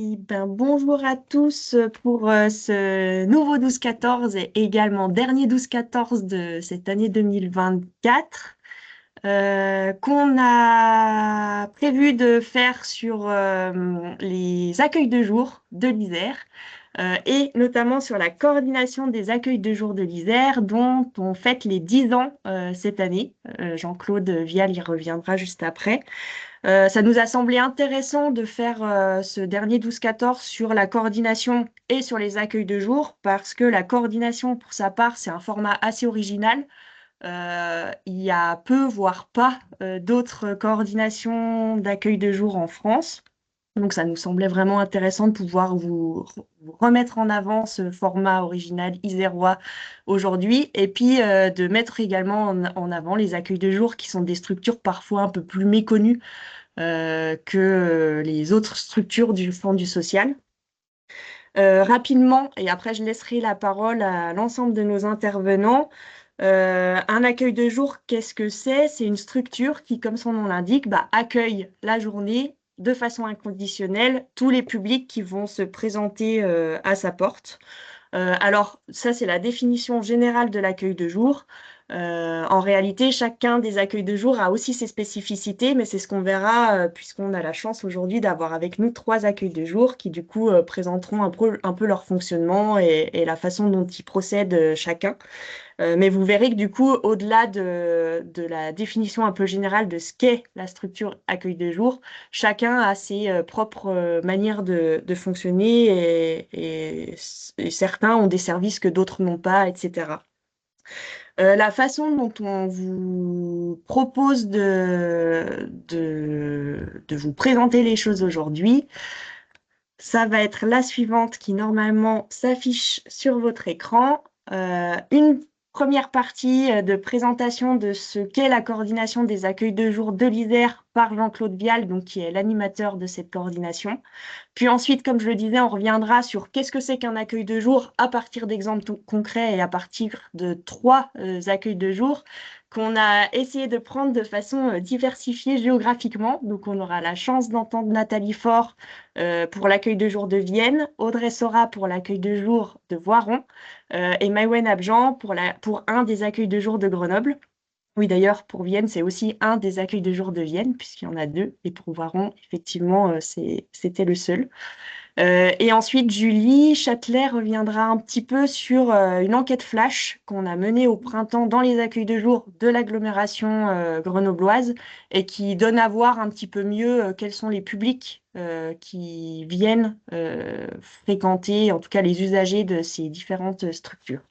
Bonjour à tous pour ce nouveau 12-14 et également dernier 12-14 de cette année 2024 qu'on a prévu de faire sur les accueils de jour de l'Isère et notamment sur la coordination des accueils de jour de l'Isère dont on fête les 10 ans cette année. Jean-Claude Vial y reviendra juste après. Ça nous a semblé intéressant de faire ce dernier 12-14 sur la coordination et sur les accueils de jour parce que la coordination, pour sa part, c'est un format assez original. Il y a peu, voire pas, d'autres coordinations d'accueil de jour en France. Donc, ça nous semblait vraiment intéressant de pouvoir vous remettre en avant ce format original isérois aujourd'hui et puis de mettre également en avant les accueils de jour qui sont des structures parfois un peu plus méconnues que les autres structures du Fonds du social. Rapidement, et après je laisserai la parole à l'ensemble de nos intervenants. Un accueil de jour, qu'est-ce que c'est? C'est une structure qui, comme son nom l'indique, accueille la journée de façon inconditionnelle tous les publics qui vont se présenter à sa porte. Alors, ça, c'est la définition générale de l'accueil de jour. En réalité, chacun des accueils de jour a aussi ses spécificités, mais c'est ce qu'on verra puisqu'on a la chance aujourd'hui d'avoir avec nous 3 accueils de jour qui, du coup, présenteront un peu leur fonctionnement et la façon dont ils procèdent chacun. Mais vous verrez que du coup, au-delà de la définition un peu générale de ce qu'est la structure accueil de jour, chacun a ses propres manières de fonctionner et certains ont des services que d'autres n'ont pas, etc. La façon dont on vous propose de vous présenter les choses aujourd'hui, ça va être la suivante qui normalement s'affiche sur votre écran. Une première partie de présentation de ce qu'est la coordination des accueils de jour de l'Isère par Jean-Claude Vial, donc qui est l'animateur de cette coordination. Puis ensuite, comme je le disais, on reviendra sur qu'est-ce que c'est qu'un accueil de jour à partir d'exemples concrets et à partir de 3 accueils de jour qu'on a essayé de prendre de façon diversifiée géographiquement. Donc, on aura la chance d'entendre Nathalie Faure pour l'accueil de jour de Vienne, Audrey Sora pour l'accueil de jour de Voiron et Maïwen Abjan pour un des accueils de jour de Grenoble. Oui, d'ailleurs, pour Vienne, c'est aussi un des accueils de jour de Vienne, puisqu'il y en a 2. Et pour Voiron, effectivement, c'était le seul. Et ensuite, Julie Châtelet reviendra un petit peu sur une enquête flash qu'on a menée au printemps dans les accueils de jour de l'agglomération grenobloise et qui donne à voir un petit peu mieux quels sont les publics qui viennent fréquenter, en tout cas les usagers de ces différentes structures.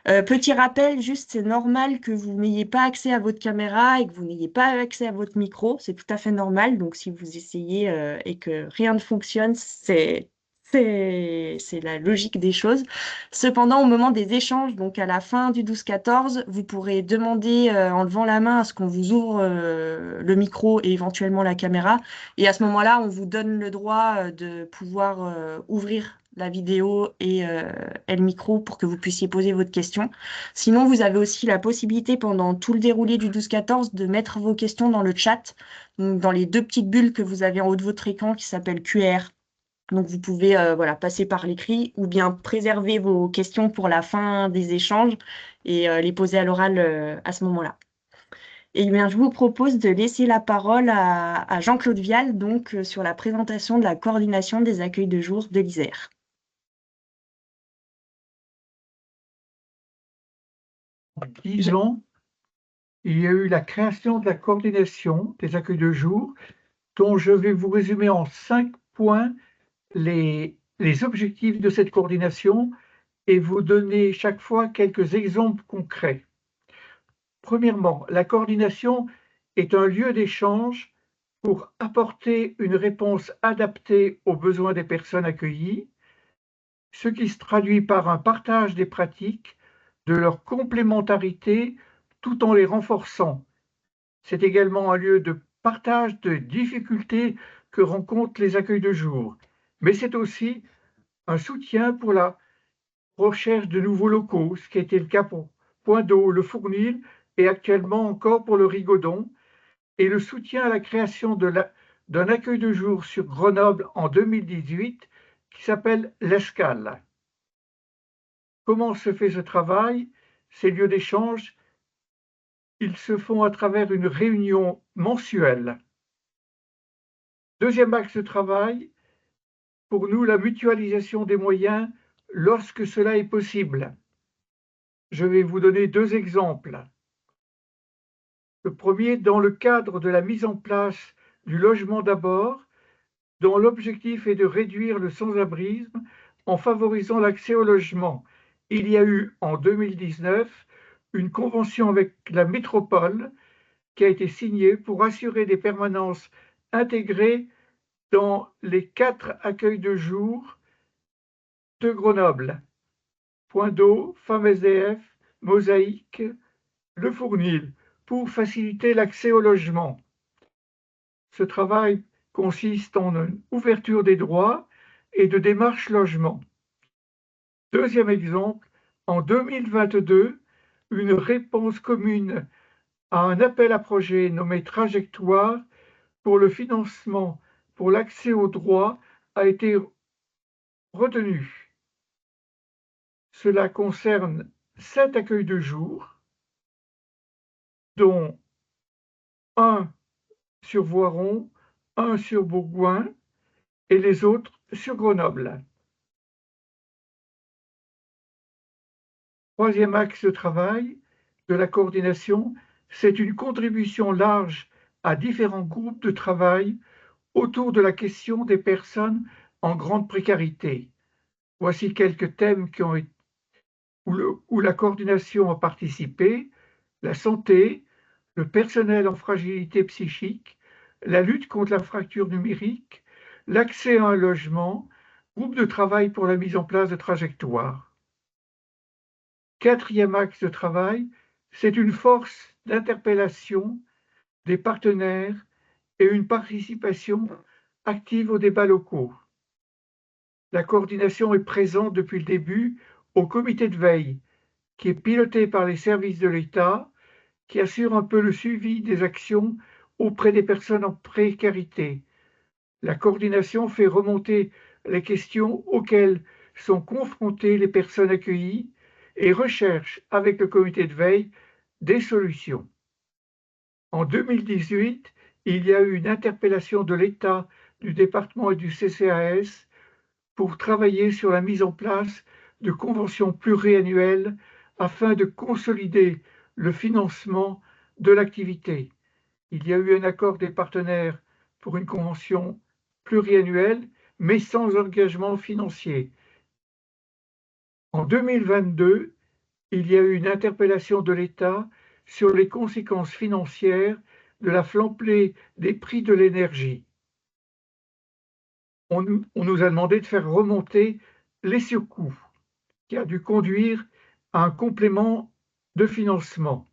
Petit rappel, juste, c'est normal que vous n'ayez pas accès à votre caméra et que vous n'ayez pas accès à votre micro. C'est tout à fait normal. Donc, si vous essayez et que rien ne fonctionne, c'est la logique des choses. Cependant, au moment des échanges, donc à la fin du 12-14, vous pourrez demander en levant la main à ce qu'on vous ouvre le micro et éventuellement la caméra. Et à ce moment-là, on vous donne le droit de pouvoir ouvrir la vidéo et le micro pour que vous puissiez poser votre question. Sinon, vous avez aussi la possibilité pendant tout le déroulé du 12-14 de mettre vos questions dans le chat, donc dans les 2 petites bulles que vous avez en haut de votre écran qui s'appellent QR. Donc, vous pouvez voilà, passer par l'écrit ou bien préserver vos questions pour la fin des échanges et les poser à l'oral à ce moment-là. Eh bien, je vous propose de laisser la parole à Jean-Claude Vial, donc sur la présentation de la coordination des accueils de jour de l'Isère. 10 ans, il y a eu la création de la coordination des accueils de jour, dont je vais vous résumer en 5 points les objectifs de cette coordination et vous donner chaque fois quelques exemples concrets. Premièrement, la coordination est un lieu d'échange pour apporter une réponse adaptée aux besoins des personnes accueillies, ce qui se traduit par un partage des pratiques, de leur complémentarité, tout en les renforçant. C'est également un lieu de partage de difficultés que rencontrent les accueils de jour, mais c'est aussi un soutien pour la recherche de nouveaux locaux, ce qui a été le cas pour Point d'eau, le Fournil et actuellement encore pour le Rigodon, et le soutien à la création d'un accueil de jour sur Grenoble en 2018 qui s'appelle l'Escale. Comment se fait ce travail? Ces lieux d'échange, ils se font à travers une réunion mensuelle. Deuxième axe de travail, pour nous, la mutualisation des moyens lorsque cela est possible. Je vais vous donner deux exemples. Le premier, dans le cadre de la mise en place du logement d'abord, dont l'objectif est de réduire le sans-abrisme en favorisant l'accès au logement. Il y a eu en 2019 une convention avec la métropole qui a été signée pour assurer des permanences intégrées dans les 4 accueils de jour de Grenoble: Point d'eau, Femmes SDF, Mosaïque, Le Fournil, pour faciliter l'accès au logement. Ce travail consiste en une ouverture des droits et de démarches logement. Deuxième exemple, en 2022, une réponse commune à un appel à projet nommé Trajectoire pour le financement pour l'accès aux droits a été retenue. Cela concerne 7 accueils de jour, dont un sur Voiron, un sur Bourgoin et les autres sur Grenoble. Troisième axe de travail de la coordination, c'est une contribution large à différents groupes de travail autour de la question des personnes en grande précarité. Voici quelques thèmes où la coordination a participé: la santé, le personnel en fragilité psychique, la lutte contre la fracture numérique, l'accès à un logement, groupe de travail pour la mise en place de trajectoires. Quatrième axe de travail, c'est une force d'interpellation des partenaires et une participation active aux débats locaux. La coordination est présente depuis le début au comité de veille, qui est piloté par les services de l'État, qui assure un peu le suivi des actions auprès des personnes en précarité. La coordination fait remonter les questions auxquelles sont confrontées les personnes accueillies et recherche, avec le comité de veille, des solutions. En 2018, il y a eu une interpellation de l'État, du département et du CCAS pour travailler sur la mise en place de conventions pluriannuelles afin de consolider le financement de l'activité. Il y a eu un accord des partenaires pour une convention pluriannuelle, mais sans engagement financier. En 2022, il y a eu une interpellation de l'État sur les conséquences financières de la flambée des prix de l'énergie. On nous a demandé de faire remonter les surcoûts, qui a dû conduire à un complément de financement.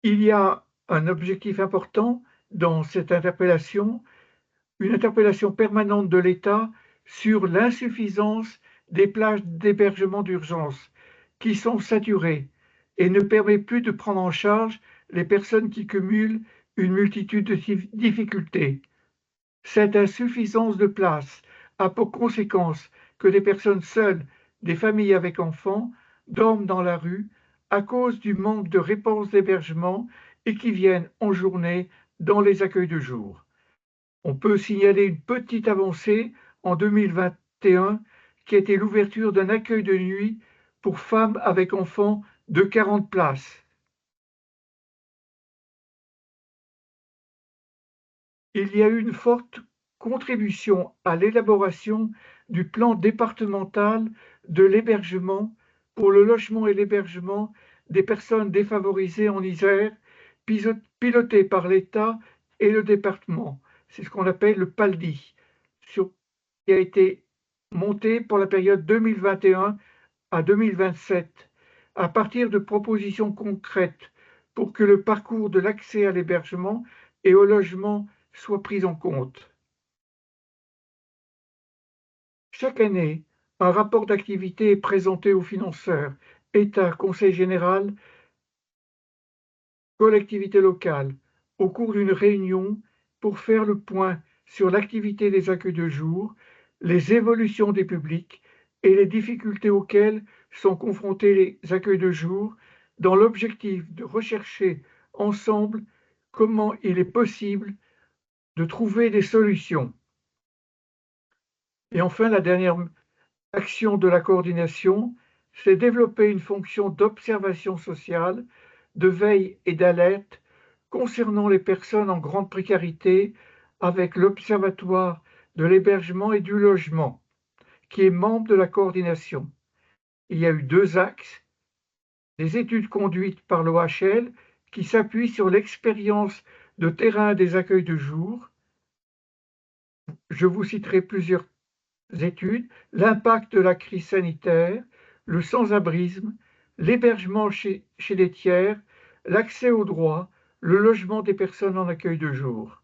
Il y a un objectif important dans cette interpellation, une interpellation permanente de l'État sur l'insuffisance des places d'hébergement d'urgence qui sont saturées et ne permet plus de prendre en charge les personnes qui cumulent une multitude de difficultés. Cette insuffisance de places a pour conséquence que des personnes seules, des familles avec enfants, dorment dans la rue à cause du manque de réponses d'hébergement et qui viennent en journée dans les accueils de jour. On peut signaler une petite avancée en 2021 qui a été l'ouverture d'un accueil de nuit pour femmes avec enfants de 40 places. Il y a eu une forte contribution à l'élaboration du plan départemental de l'hébergement pour le logement et l'hébergement des personnes défavorisées en Isère, piloté par l'État et le département. C'est ce qu'on appelle le PALDI, qui a été monté pour la période 2021 à 2027, à partir de propositions concrètes pour que le parcours de l'accès à l'hébergement et au logement soit pris en compte. Chaque année, un rapport d'activité est présenté aux financeurs, État, Conseil général, collectivités locales, au cours d'une réunion pour faire le point sur l'activité des accueils de jour, les évolutions des publics et les difficultés auxquelles sont confrontés les accueils de jour, dans l'objectif de rechercher ensemble comment il est possible de trouver des solutions. Et enfin, la dernière action de la coordination, c'est développer une fonction d'observation sociale, de veille et d'alerte concernant les personnes en grande précarité avec l'Observatoire de l'hébergement et du logement, qui est membre de la coordination. Il y a eu 2 axes, des études conduites par l'OHL qui s'appuient sur l'expérience de terrain des accueils de jour. Je vous citerai plusieurs études, l'impact de la crise sanitaire, le sans-abrisme, l'hébergement chez les tiers, l'accès aux droits, le logement des personnes en accueil de jour.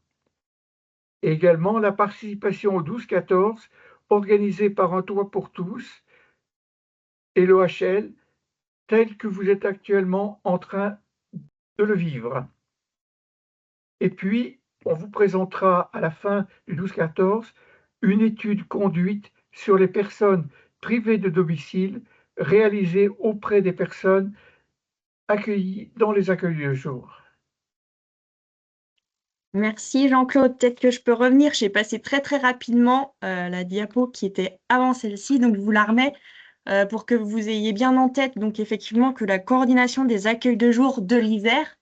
Et également la participation au 12-14 organisée par Un Toit pour tous et l'OHL, tel que vous êtes actuellement en train de le vivre. Et puis, on vous présentera à la fin du 12-14 une étude conduite sur les personnes privées de domicile réalisée auprès des personnes accueillies dans les accueils de jour. Merci Jean-Claude. Peut-être que je peux revenir. J'ai passé très très rapidement la diapo qui était avant celle-ci, donc je vous la remets pour que vous ayez bien en tête donc effectivement que la coordination des accueils de jour de l'Isère,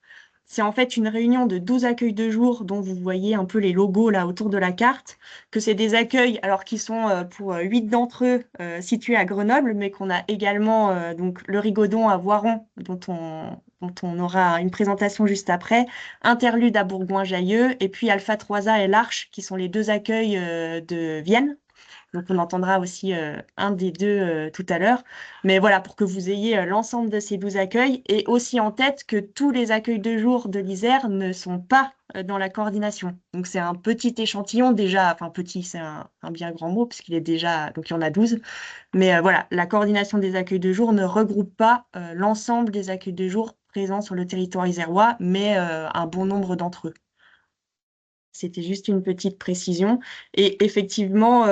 c'est en fait une réunion de 12 accueils de jour dont vous voyez un peu les logos là autour de la carte, que c'est des accueils alors qui sont pour 8 d'entre eux situés à Grenoble, mais qu'on a également donc le Rigaudon à Voiron dont on aura une présentation juste après, Interlude à Bourgoin-Jallieu et puis Alpha 3A et l'Arche qui sont les 2 accueils de Vienne. Donc, on entendra aussi un des deux tout à l'heure. Mais voilà, pour que vous ayez l'ensemble de ces 12 accueils et aussi en tête que tous les accueils de jour de l'Isère ne sont pas dans la coordination. Donc, c'est un petit échantillon déjà, enfin petit, c'est un bien grand mot puisqu'il est déjà, donc il y en a 12. Mais voilà, la coordination des accueils de jour ne regroupe pas l'ensemble des accueils de jour présents sur le territoire isérois, mais un bon nombre d'entre eux. C'était juste une petite précision. Et effectivement,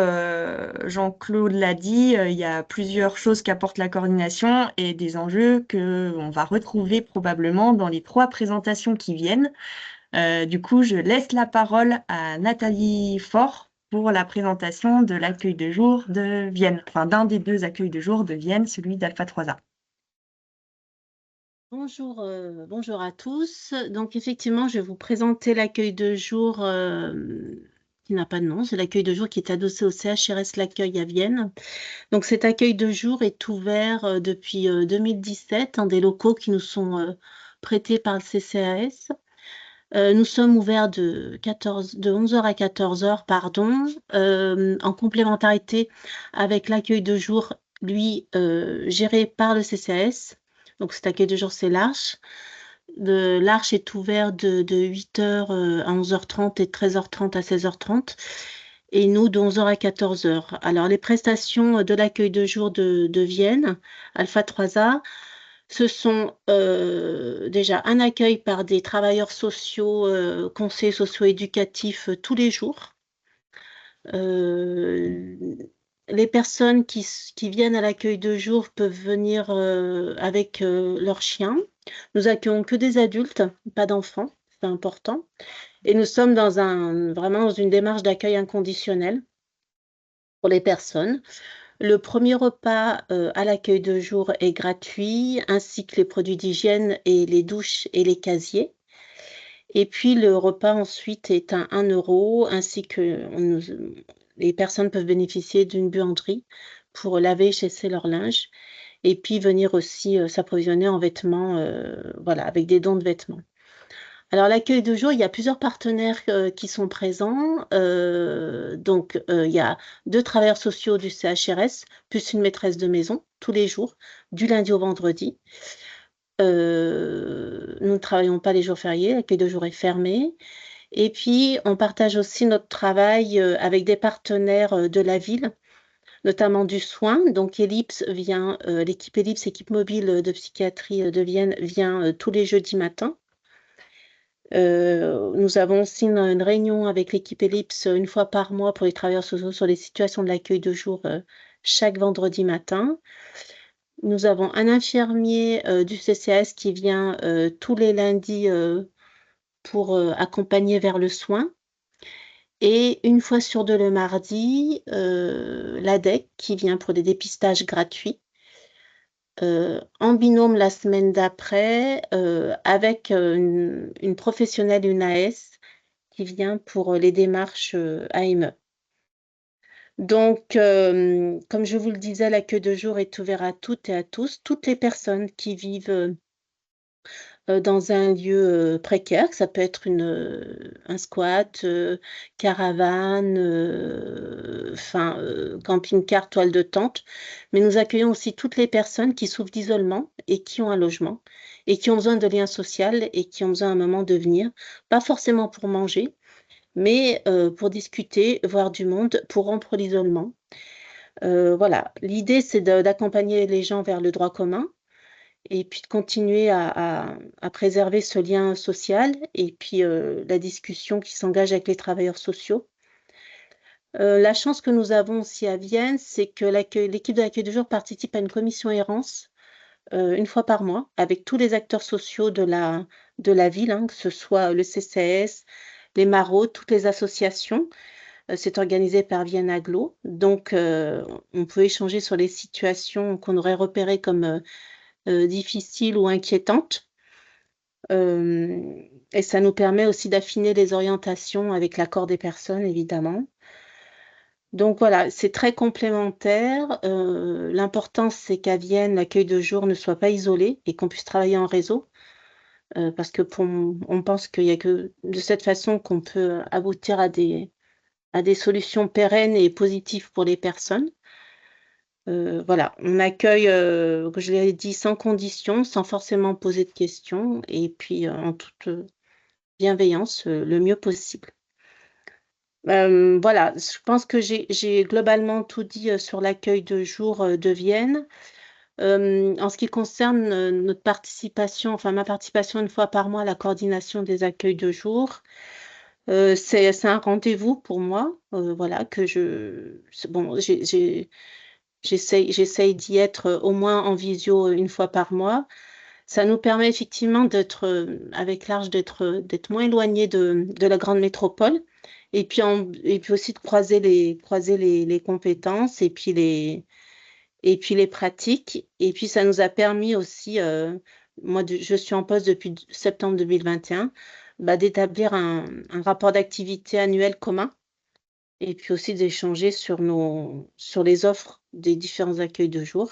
Jean-Claude l'a dit, il y a plusieurs choses qu'apporte la coordination et des enjeux qu'on va retrouver probablement dans les 3 présentations qui viennent. Du coup, je laisse la parole à Nathalie Faure pour la présentation de l'accueil de jour de Vienne, enfin d'un des 2 accueils de jour de Vienne, celui d'Alpha 3A. Bonjour, bonjour à tous. Donc effectivement, je vais vous présenter l'accueil de jour qui n'a pas de nom. C'est l'accueil de jour qui est adossé au CHRS L'Accueil à Vienne. Donc cet accueil de jour est ouvert depuis 2017 dans des locaux qui nous sont prêtés par le CCAS. Nous sommes ouverts de 11h à 14h, pardon, en complémentarité avec l'accueil de jour, lui, géré par le CCAS. Donc cet accueil de jour, c'est l'Arche. L'Arche est ouvert de 8h à 11h30 et de 13h30 à 16h30. Et nous, de 11h à 14h. Alors, les prestations de l'accueil de jour de Vienne, Alpha 3A, ce sont déjà un accueil par des travailleurs sociaux, conseillers socio-éducatifs tous les jours. Les personnes qui viennent à l'accueil de jour peuvent venir avec leurs chiens. Nous accueillons que des adultes, pas d'enfants, c'est important. Et nous sommes vraiment dans une démarche d'accueil inconditionnel pour les personnes. Le premier repas à l'accueil de jour est gratuit, ainsi que les produits d'hygiène et les douches et les casiers. Et puis le repas ensuite est à 1 €, ainsi que les personnes peuvent bénéficier d'une buanderie pour laver et chasser leur linge. Et puis venir aussi s'approvisionner en vêtements, voilà, avec des dons de vêtements. Alors l'accueil de jour, il y a plusieurs partenaires qui sont présents. Donc il y a 2 travailleurs sociaux du CHRS, plus une maîtresse de maison, tous les jours, du lundi au vendredi. Nous ne travaillons pas les jours fériés, l'accueil de jour est fermé. Et puis on partage aussi notre travail avec des partenaires de la ville, notamment du soin. Donc Ellipse vient, l'équipe Ellipse, équipe mobile de psychiatrie de Vienne, vient tous les jeudis matins. Nous avons aussi une réunion avec l'équipe Ellipse une fois par mois pour les travailleurs sociaux sur les situations de l'accueil de jour chaque vendredi matin. Nous avons un infirmier du CCAS qui vient tous les lundis pour accompagner vers le soin. Et une fois sur deux le mardi, l'ADEC qui vient pour des dépistages gratuits. En binôme la semaine d'après avec une professionnelle, une AS, qui vient pour les démarches AME. Donc, comme je vous le disais, l'accueil de jour est ouvert à toutes et à tous. Toutes les personnes qui vivent dans un lieu précaire, que ça peut être un squat, caravane, camping-car, toile de tente. Mais nous accueillons aussi toutes les personnes qui souffrent d'isolement et qui ont un logement et qui ont besoin de liens sociaux et qui ont besoin à un moment de venir, pas forcément pour manger, mais pour discuter, voir du monde, pour rompre l'isolement. Voilà, l'idée, c'est d'accompagner les gens vers le droit commun et puis de continuer à préserver ce lien social et puis la discussion qui s'engage avec les travailleurs sociaux. La chance que nous avons aussi à Vienne, c'est que l'équipe de l'accueil de jour participe à une commission errance une fois par mois avec tous les acteurs sociaux de la ville, hein, que ce soit le CCAS, les maraudes, toutes les associations. C'est organisé par Vienne Agglo. Donc, on peut échanger sur les situations qu'on aurait repérées comme difficiles ou inquiétantes. Et ça nous permet aussi d'affiner les orientations avec l'accord des personnes, évidemment. Donc voilà, c'est très complémentaire. L'important, c'est qu'à Vienne, l'accueil de jour ne soit pas isolé et qu'on puisse travailler en réseau. Parce que on pense qu'il n'y a que de cette façon qu'on peut aboutir à des solutions pérennes et positives pour les personnes. Voilà, on accueille, comme je l'ai dit, sans condition, sans forcément poser de questions et puis en toute bienveillance, le mieux possible. Voilà, je pense que j'ai globalement tout dit sur l'accueil de jour de Vienne. En ce qui concerne notre participation, enfin ma participation une fois par mois à la coordination des accueils de jour, c'est un rendez-vous pour moi, voilà, bon, j'essaye d'y être au moins en visio une fois par mois. Ça nous permet effectivement d'être avec l'Arche, d'être moins éloigné de la grande métropole et puis aussi de croiser les compétences et puis les pratiques. Et puis ça nous a permis aussi, moi je suis en poste depuis septembre 2021, bah, d'établir un rapport d'activité annuel commun et puis aussi d'échanger sur les offres des différents accueils de jour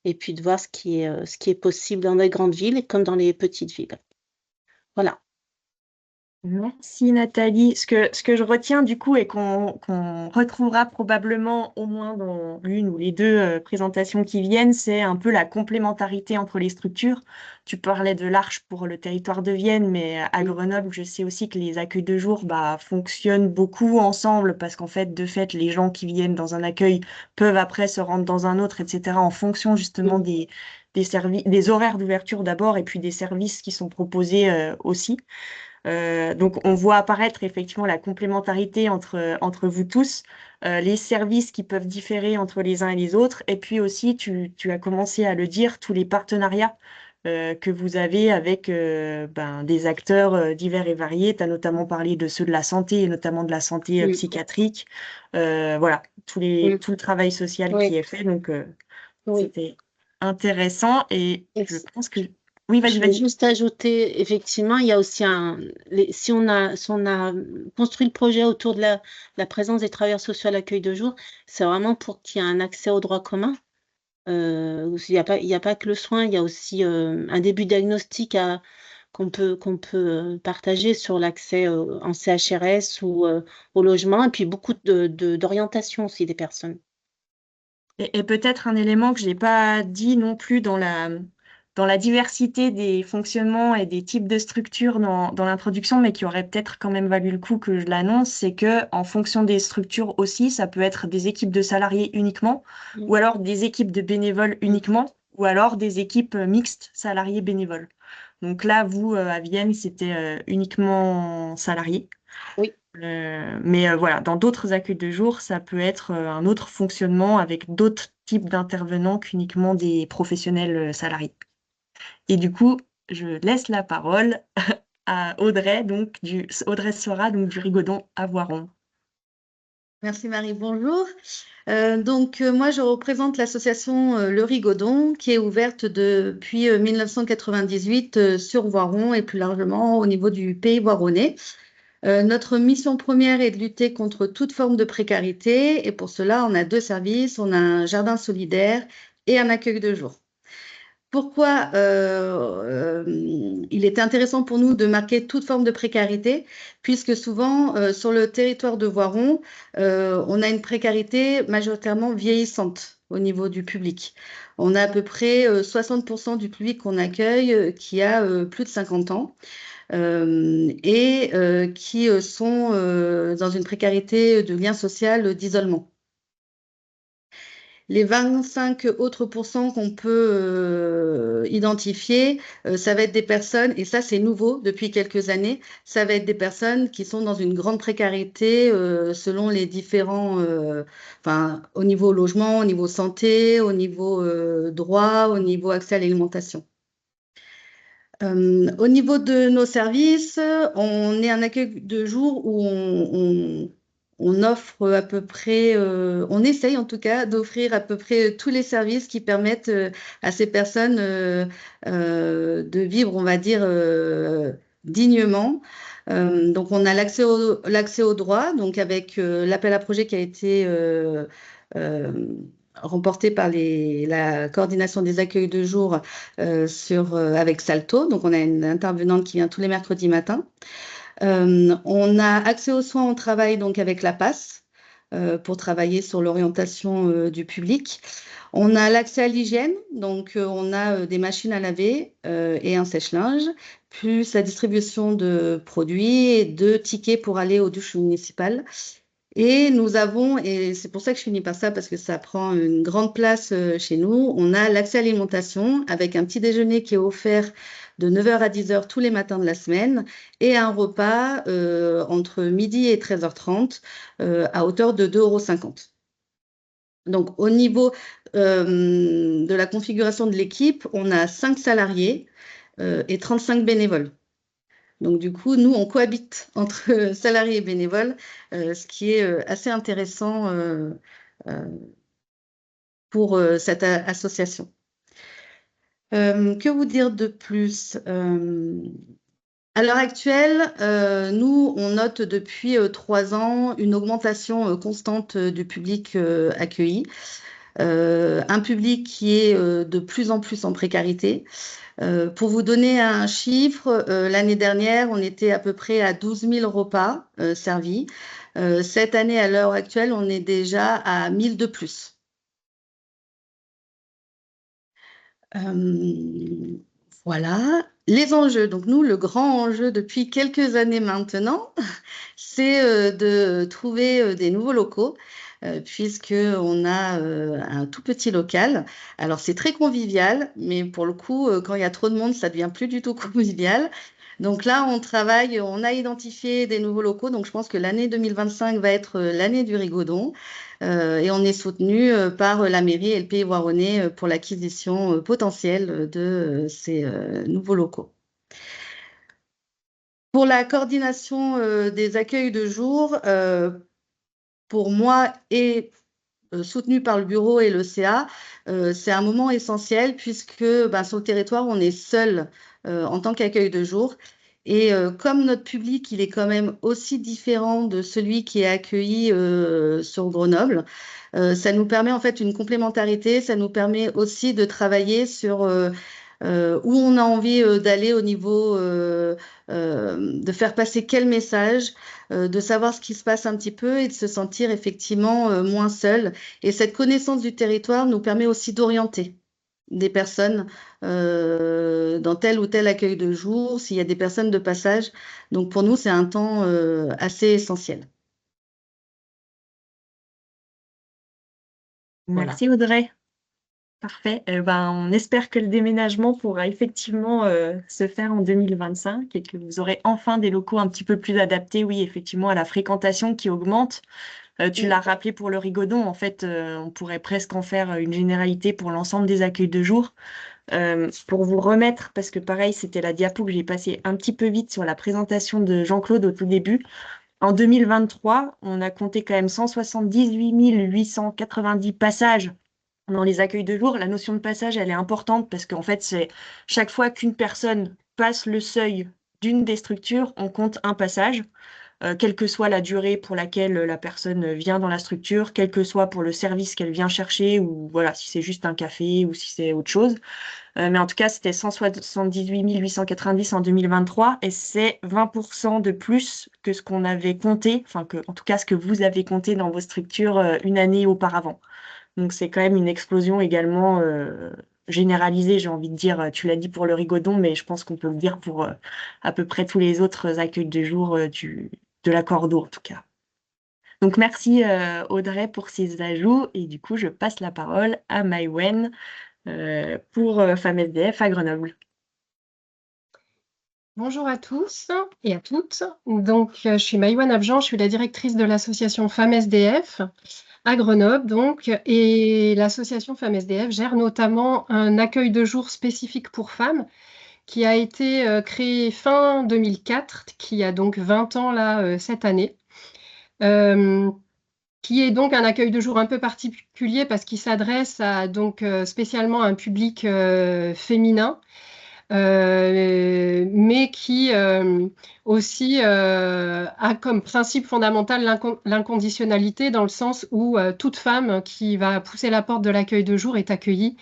et puis de voir ce qui est possible dans les grandes villes comme dans les petites villes. Voilà. Merci Nathalie. Ce que je retiens du coup et qu'on retrouvera probablement au moins dans l'une ou les deux présentations qui viennent, c'est un peu la complémentarité entre les structures. Tu parlais de l'Arche pour le territoire de Vienne, mais à Grenoble, je sais aussi que les accueils de jour fonctionnent beaucoup ensemble parce qu'en fait, de fait, les gens qui viennent dans un accueil peuvent après se rendre dans un autre, etc., en fonction justement des horaires d'ouverture d'abord et puis des services qui sont proposés aussi. Donc, on voit apparaître effectivement la complémentarité entre vous tous, les services qui peuvent différer entre les uns et les autres, et puis aussi, tu as commencé à le dire, tous les partenariats que vous avez avec des acteurs divers et variés. Tu as notamment parlé de ceux de la santé, et notamment de la santé psychiatrique. Voilà, tout le travail social qui est fait. Donc, c'était intéressant et je pense que... Oui, Je vais vas-y. juste ajouter, effectivement, il y a aussi si on a construit le projet autour de la présence des travailleurs sociaux à l'accueil de jour, c'est vraiment pour qu'il y ait un accès au droit commun. Il y a pas que le soin, il y a aussi un début diagnostic qu'on peut partager sur l'accès en CHRS ou au logement, et puis beaucoup d'orientation aussi des personnes. Et peut-être un élément que je n'ai pas dit non plus dans la diversité des fonctionnements et des types de structures dans l'introduction, mais qui aurait peut-être quand même valu le coup que je l'annonce, c'est que en fonction des structures aussi, ça peut être des équipes de salariés uniquement, ou alors des équipes de bénévoles uniquement, ou alors des équipes mixtes salariés bénévoles. Donc là, vous, à Vienne, c'était uniquement salarié. Oui. Mais voilà, dans d'autres accueils de jour, ça peut être un autre fonctionnement avec d'autres types d'intervenants qu'uniquement des professionnels salariés. Et du coup, je laisse la parole à Audrey, Audrey Sora, donc du Rigodon à Voiron. Merci Marie, bonjour. Moi, je représente l'association Le Rigodon, qui est ouverte depuis 1998 sur Voiron et plus largement au niveau du pays voironnais. Notre mission première est de lutter contre toute forme de précarité et pour cela, on a 2 services, on a un jardin solidaire et un accueil de jour. Pourquoi il était intéressant pour nous de marquer toute forme de précarité, puisque souvent sur le territoire de Voiron, on a une précarité majoritairement vieillissante au niveau du public. On a à peu près 60% du public qu'on accueille qui a plus de 50 ans et qui sont dans une précarité de lien social, d'isolement. Les 25 autres pourcents qu'on peut identifier, ça va être des personnes, et ça c'est nouveau depuis quelques années, ça va être des personnes qui sont dans une grande précarité selon les différents, au niveau logement, au niveau santé, au niveau droit, au niveau accès à l'alimentation. Au niveau de nos services, on est un accueil de jour où on offre à peu près, on essaye en tout cas d'offrir à peu près tous les services qui permettent à ces personnes de vivre, on va dire, dignement. Donc, on a l'accès au droit, donc avec l'appel à projet qui a été euh, remporté par la coordination des accueils de jour avec Salto. Donc, on a une intervenante qui vient tous les mercredis matins. On a accès aux soins, on travaille donc avec la PAS pour travailler sur l'orientation du public. On a l'accès à l'hygiène, donc on a des machines à laver et un sèche-linge, plus la distribution de produits et de tickets pour aller aux douches municipales. Et nous avons, et c'est pour ça que je finis par ça, parce que ça prend une grande place chez nous, on a l'accès à l'alimentation avec un petit déjeuner qui est offert de 9h à 10h tous les matins de la semaine et un repas entre midi et 13h30 à hauteur de 2,50 €. Donc, au niveau de la configuration de l'équipe, on a 5 salariés et 35 bénévoles. Donc, du coup, nous, on cohabite entre salariés et bénévoles, ce qui est assez intéressant pour cette association. Que vous dire de plus à l'heure actuelle, nous, on note depuis 3 ans une augmentation constante du public accueilli. Un public qui est de plus en plus en précarité. Pour vous donner un chiffre, l'année dernière, on était à peu près à 12 000 repas servis. Cette année, à l'heure actuelle, on est déjà à 1000 de plus. Voilà. Les enjeux. Donc nous, le grand enjeu depuis quelques années maintenant, c'est de trouver des nouveaux locaux, puisqu'on a un tout petit local. Alors c'est très convivial, mais pour le coup, quand il y a trop de monde, ça devient plus du tout convivial. Donc là, on travaille, on a identifié des nouveaux locaux. Donc je pense que l'année 2025 va être l'année du Rigodon. Et on est soutenu par la mairie et le Pays Voironnais pour l'acquisition potentielle de ces nouveaux locaux. Pour la coordination des accueils de jour, pour moi et soutenu par le bureau et le CA, c'est un moment essentiel puisque sur le territoire, on est seul en tant qu'accueil de jour. Et comme notre public, il est quand même aussi différent de celui qui est accueilli sur Grenoble, ça nous permet en fait une complémentarité, ça nous permet aussi de travailler sur où on a envie d'aller au niveau de faire passer quel message, de savoir ce qui se passe un petit peu et de se sentir effectivement moins seul. Et cette connaissance du territoire nous permet aussi d'orienter des personnes dans tel ou tel accueil de jour, s'il y a des personnes de passage. Donc pour nous, c'est un temps assez essentiel. Voilà. Merci Audrey. Parfait. On espère que le déménagement pourra effectivement se faire en 2025 et que vous aurez enfin des locaux un petit peu plus adaptés, oui, effectivement, à la fréquentation qui augmente. Tu l'as rappelé pour le Rigodon, en fait, on pourrait presque en faire une généralité pour l'ensemble des accueils de jour. Pour vous remettre, parce que pareil, c'était la diapo que j'ai passée un petit peu vite sur la présentation de Jean-Claude au tout début. En 2023, on a compté quand même 178 890 passages dans les accueils de jour. La notion de passage, elle est importante parce qu'en fait, c'est chaque fois qu'une personne passe le seuil d'une des structures, on compte un passage, quelle que soit la durée pour laquelle la personne vient dans la structure, quel que soit pour le service qu'elle vient chercher, ou voilà, si c'est juste un café ou si c'est autre chose. Mais en tout cas, c'était 178 890 en 2023 et c'est 20% de plus que ce qu'on avait compté, enfin que, en tout cas ce que vous avez compté dans vos structures une année auparavant. Donc c'est quand même une explosion également généralisée, j'ai envie de dire. Tu l'as dit pour le Rigodon, mais je pense qu'on peut le dire pour à peu près tous les autres accueils de jour de la Cordo en tout cas. Donc merci Audrey pour ces ajouts et du coup je passe la parole à Maïwen pour Femmes SDF à Grenoble. Bonjour à tous et à toutes. Donc, je suis Maïwan Abjan, je suis la directrice de l'association Femmes SDF à Grenoble. Donc, et l'association Femmes SDF gère notamment un accueil de jour spécifique pour femmes qui a été créé fin 2004, qui a donc 20 ans là cette année. Qui est donc un accueil de jour un peu particulier parce qu'il s'adresse à donc spécialement à un public féminin. Mais qui aussi a comme principe fondamental l'inconditionnalité dans le sens où toute femme qui va pousser la porte de l'accueil de jour est accueillie,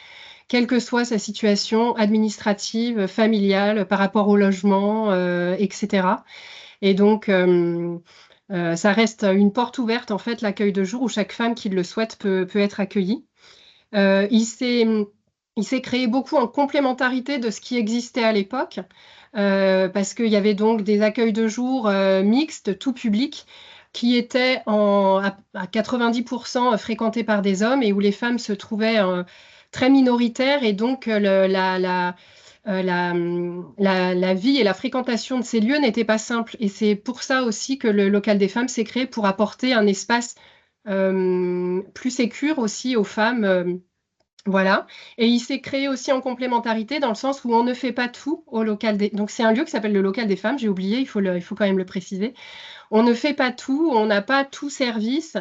quelle que soit sa situation administrative, familiale, par rapport au logement, etc. Et donc, ça reste une porte ouverte, en fait, l'accueil de jour où chaque femme qui le souhaite peut être accueillie. Il s'est créé beaucoup en complémentarité de ce qui existait à l'époque, parce qu'il y avait donc des accueils de jour mixtes, tout public, qui étaient à 90% fréquentés par des hommes et où les femmes se trouvaient très minoritaires et donc la vie et la fréquentation de ces lieux n'étaient pas simples. Et c'est pour ça aussi que le local des femmes s'est créé pour apporter un espace plus sécure aussi aux femmes. Voilà. Et il s'est créé aussi en complémentarité dans le sens où on ne fait pas tout au local des... Donc c'est un lieu qui s'appelle le local des femmes, j'ai oublié, il faut quand même le préciser. On ne fait pas tout, on n'a pas tout service.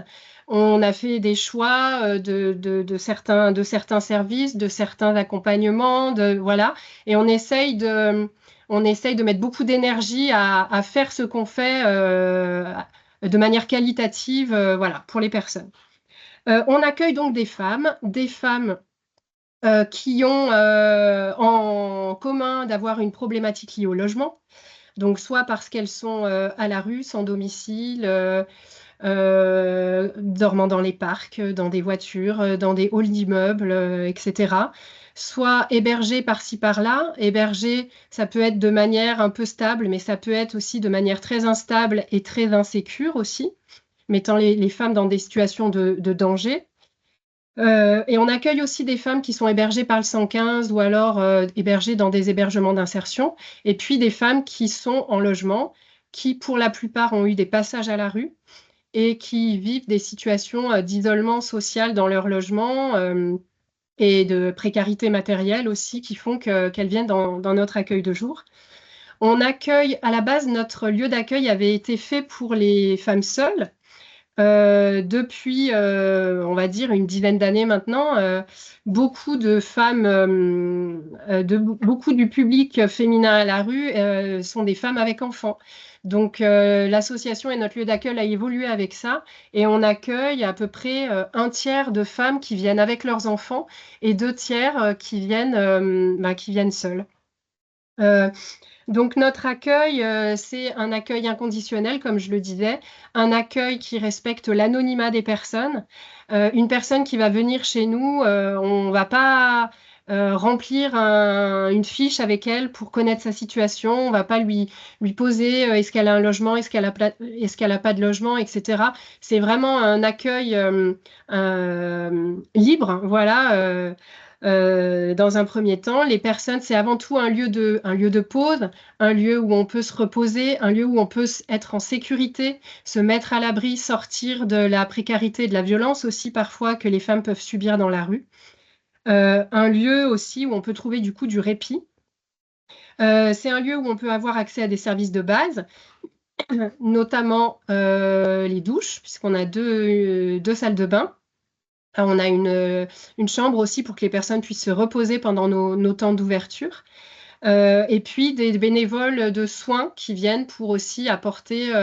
On a fait des choix de certains services, de certains accompagnements, voilà. Et on essaye de mettre beaucoup d'énergie à faire ce qu'on fait de manière qualitative, voilà, pour les personnes. On accueille donc des femmes qui ont en commun d'avoir une problématique liée au logement. Donc, soit parce qu'elles sont à la rue, sans domicile, dormant dans les parcs, dans des voitures, dans des halls d'immeubles, etc. Soit hébergées par-ci par-là. Hébergées, ça peut être de manière un peu stable, mais ça peut être aussi de manière très instable et très insécure aussi, mettant les femmes dans des situations de danger. Et on accueille aussi des femmes qui sont hébergées par le 115 ou alors hébergées dans des hébergements d'insertion. Et puis des femmes qui sont en logement, qui pour la plupart ont eu des passages à la rue et qui vivent des situations d'isolement social dans leur logement et de précarité matérielle aussi qui font qu'elles viennent dans notre accueil de jour. On accueille, à la base, notre lieu d'accueil avait été fait pour les femmes seules. Depuis, on va dire, une dizaine d'années maintenant, beaucoup de femmes, beaucoup du public féminin à la rue sont des femmes avec enfants. Donc, l'association et notre lieu d'accueil a évolué avec ça et on accueille à peu près un tiers de femmes qui viennent avec leurs enfants et 2 tiers qui viennent seules. Donc notre accueil, c'est un accueil inconditionnel, comme je le disais, un accueil qui respecte l'anonymat des personnes. Une personne qui va venir chez nous, on va pas remplir une fiche avec elle pour connaître sa situation. On ne va pas lui poser est-ce qu'elle a un logement, est-ce qu'elle a pas de logement, etc. C'est vraiment un accueil libre, voilà. Dans un premier temps, les personnes, c'est avant tout un lieu de pause, un lieu où on peut se reposer, un lieu où on peut être en sécurité, se mettre à l'abri, sortir de la précarité et de la violence aussi parfois que les femmes peuvent subir dans la rue. Un lieu aussi où on peut trouver du coup du répit. C'est un lieu où on peut avoir accès à des services de base, notamment les douches, puisqu'on a deux salles de bain. On a une chambre aussi pour que les personnes puissent se reposer pendant nos temps d'ouverture. Et puis des bénévoles de soins qui viennent pour aussi apporter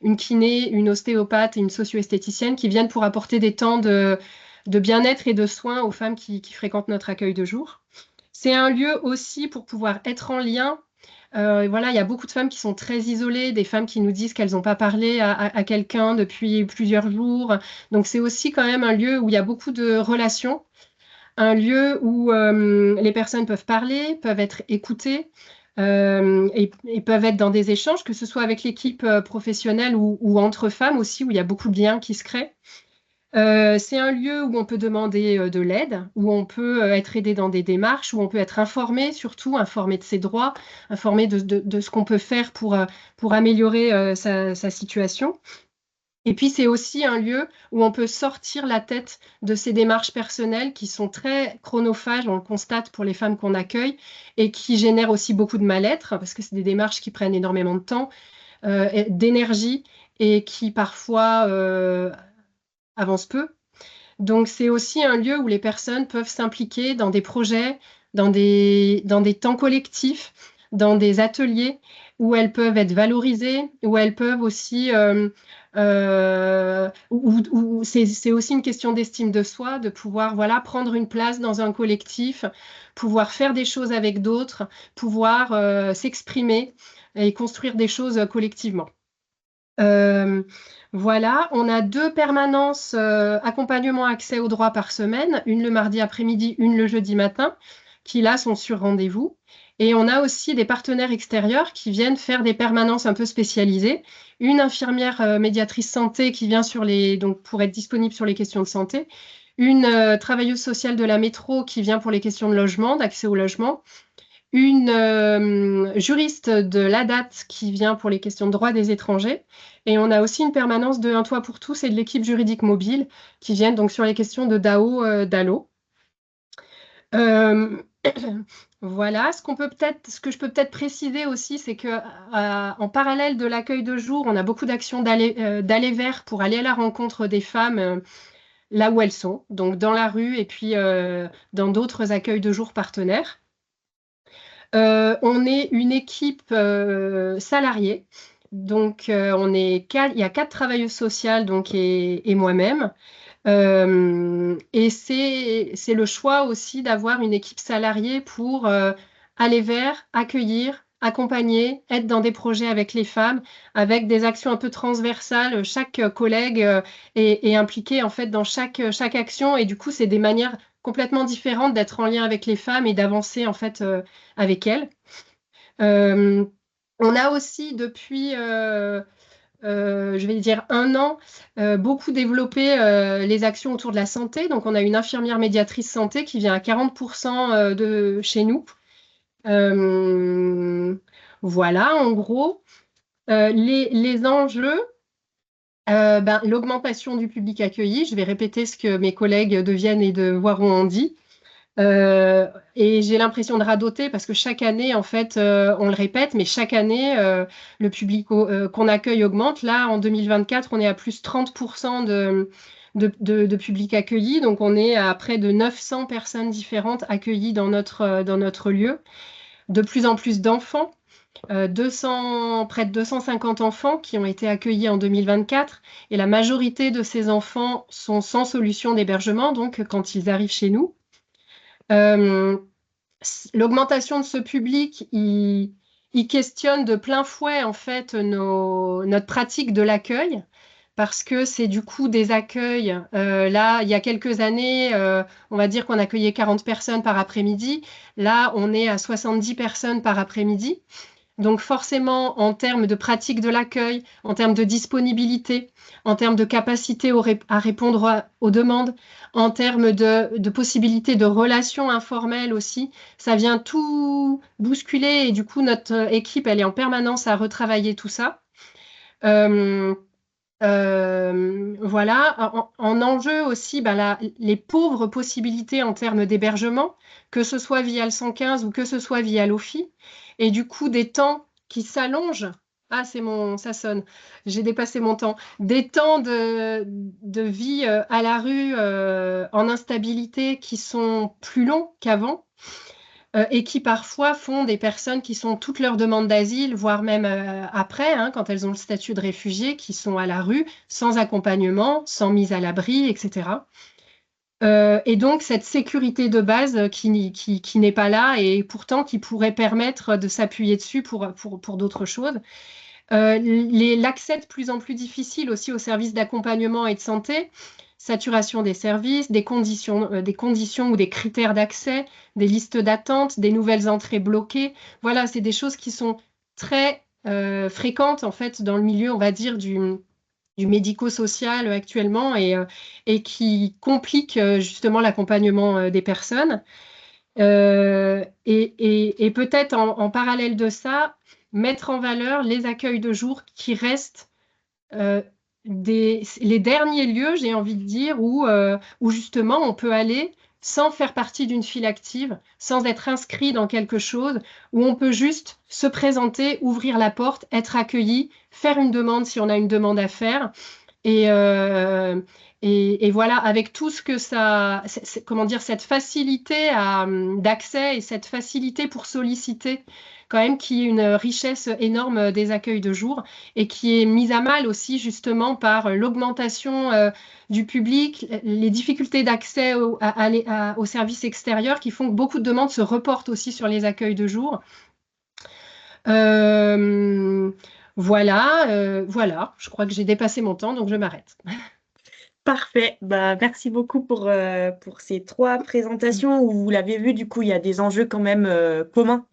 une kiné, une ostéopathe et une socio-esthéticienne qui viennent pour apporter des temps de bien-être et de soins aux femmes qui fréquentent notre accueil de jour. C'est un lieu aussi pour pouvoir être en lien. Voilà, il y a beaucoup de femmes qui sont très isolées, des femmes qui nous disent qu'elles n'ont pas parlé à quelqu'un depuis plusieurs jours. Donc c'est aussi quand même un lieu où il y a beaucoup de relations, un lieu où les personnes peuvent parler, peuvent être écoutées et peuvent être dans des échanges, que ce soit avec l'équipe professionnelle ou entre femmes aussi, où il y a beaucoup de liens qui se créent. C'est un lieu où on peut demander de l'aide, où on peut être aidé dans des démarches, où on peut être informé, surtout informé de ses droits, informé de ce qu'on peut faire pour améliorer sa situation. Et puis, c'est aussi un lieu où on peut sortir la tête de ces démarches personnelles qui sont très chronophages, on le constate pour les femmes qu'on accueille, et qui génèrent aussi beaucoup de mal-être, parce que c'est des démarches qui prennent énormément de temps, d'énergie, et qui parfois avancent peu. Donc, c'est aussi un lieu où les personnes peuvent s'impliquer dans des projets, dans des temps collectifs, dans des ateliers où elles peuvent être valorisées, où elles peuvent aussi... où c'est aussi une question d'estime de soi, de pouvoir voilà, prendre une place dans un collectif, pouvoir faire des choses avec d'autres, pouvoir s'exprimer et construire des choses collectivement. Voilà, on a 2 permanences accompagnement accès aux droits par semaine, une le mardi après-midi, une le jeudi matin, qui là sont sur rendez-vous. Et on a aussi des partenaires extérieurs qui viennent faire des permanences un peu spécialisées. Une infirmière médiatrice santé qui vient donc pour être disponible sur les questions de santé. Une travailleuse sociale de la métro qui vient pour les questions de logement, d'accès au logement. Une juriste de l'ADAT qui vient pour les questions de droit des étrangers. Et on a aussi une permanence de Un Toit pour tous et de l'équipe juridique mobile qui viennent donc sur les questions de DAO, DALO. Voilà, ce que je peux peut-être préciser aussi, c'est que en parallèle de l'accueil de jour, on a beaucoup d'actions d'aller vers pour aller à la rencontre des femmes là où elles sont, donc dans la rue et puis dans d'autres accueils de jour partenaires. On est une équipe salariée, donc il y a 4 travailleuses sociales donc, et moi-même. Et c'est le choix aussi d'avoir une équipe salariée pour aller vers, accueillir, accompagner, être dans des projets avec les femmes, avec des actions un peu transversales. Chaque collègue est impliqué en fait dans chaque action et du coup, c'est des manières complètement différentes d'être en lien avec les femmes et d'avancer en fait avec elles. On a aussi depuis je vais dire 1 an, beaucoup développé les actions autour de la santé. Donc, on a une infirmière médiatrice santé qui vient à 40% de chez nous. Voilà, en gros, les enjeux, l'augmentation du public accueilli. Je vais répéter ce que mes collègues de Vienne et de Voiron ont dit. Et j'ai l'impression de radoter parce que chaque année, en fait, on le répète, mais chaque année, le public qu'on accueille augmente. Là, en 2024, on est à plus 30% de public accueilli. Donc, on est à près de 900 personnes différentes accueillies dans notre lieu. De plus en plus d'enfants. Près de 250 enfants qui ont été accueillis en 2024 et la majorité de ces enfants sont sans solution d'hébergement, donc quand ils arrivent chez nous. L'augmentation de ce public, il questionne de plein fouet en fait notre pratique de l'accueil parce que c'est du coup des accueils. Là, il y a quelques années, on va dire qu'on accueillait 40 personnes par après-midi. Là, on est à 70 personnes par après-midi. Donc forcément, en termes de pratique de l'accueil, en termes de disponibilité, en termes de capacité à répondre aux demandes, en termes de possibilité de relations informelles aussi, ça vient tout bousculer et du coup, notre équipe, elle est en permanence à retravailler tout ça. Euh, voilà, en enjeu aussi, les pauvres possibilités en termes d'hébergement, que ce soit via le 115 ou que ce soit via l'OFI, et du coup des temps qui s'allongent. Ah, ça sonne, j'ai dépassé mon temps. Des temps de vie à la rue en instabilité qui sont plus longs qu'avant et qui parfois font des personnes qui sont toutes leurs demandes d'asile, voire même après, hein, quand elles ont le statut de réfugié, qui sont à la rue, sans accompagnement, sans mise à l'abri, etc. Et donc cette sécurité de base qui n'est pas là et pourtant qui pourrait permettre de s'appuyer dessus pour d'autres choses. L'accès de plus en plus difficile aussi aux services d'accompagnement et de santé, saturation des services, des conditions ou des critères d'accès, des listes d'attente, des nouvelles entrées bloquées. Voilà, c'est des choses qui sont très fréquentes en fait dans le milieu, on va dire, du médico-social actuellement et qui compliquent justement l'accompagnement des personnes. Et peut-être en parallèle de ça, mettre en valeur les accueils de jour qui restent euh, les derniers lieux, j'ai envie de dire, où justement on peut aller sans faire partie d'une file active, sans être inscrit dans quelque chose, où on peut juste se présenter, ouvrir la porte, être accueilli, faire une demande si on a une demande à faire. Et, euh, et voilà, avec tout ce que ça, comment dire, cette facilité d'accès et cette facilité pour solliciter, quand même, qui est une richesse énorme des accueils de jour et qui est mise à mal aussi justement par l'augmentation du public, les difficultés d'accès aux services extérieurs qui font que beaucoup de demandes se reportent aussi sur les accueils de jour. Euh, voilà, je crois que j'ai dépassé mon temps, donc je m'arrête. Parfait. Bah, merci beaucoup pour ces 3 présentations où vous l'avez vu, du coup, il y a des enjeux quand même communs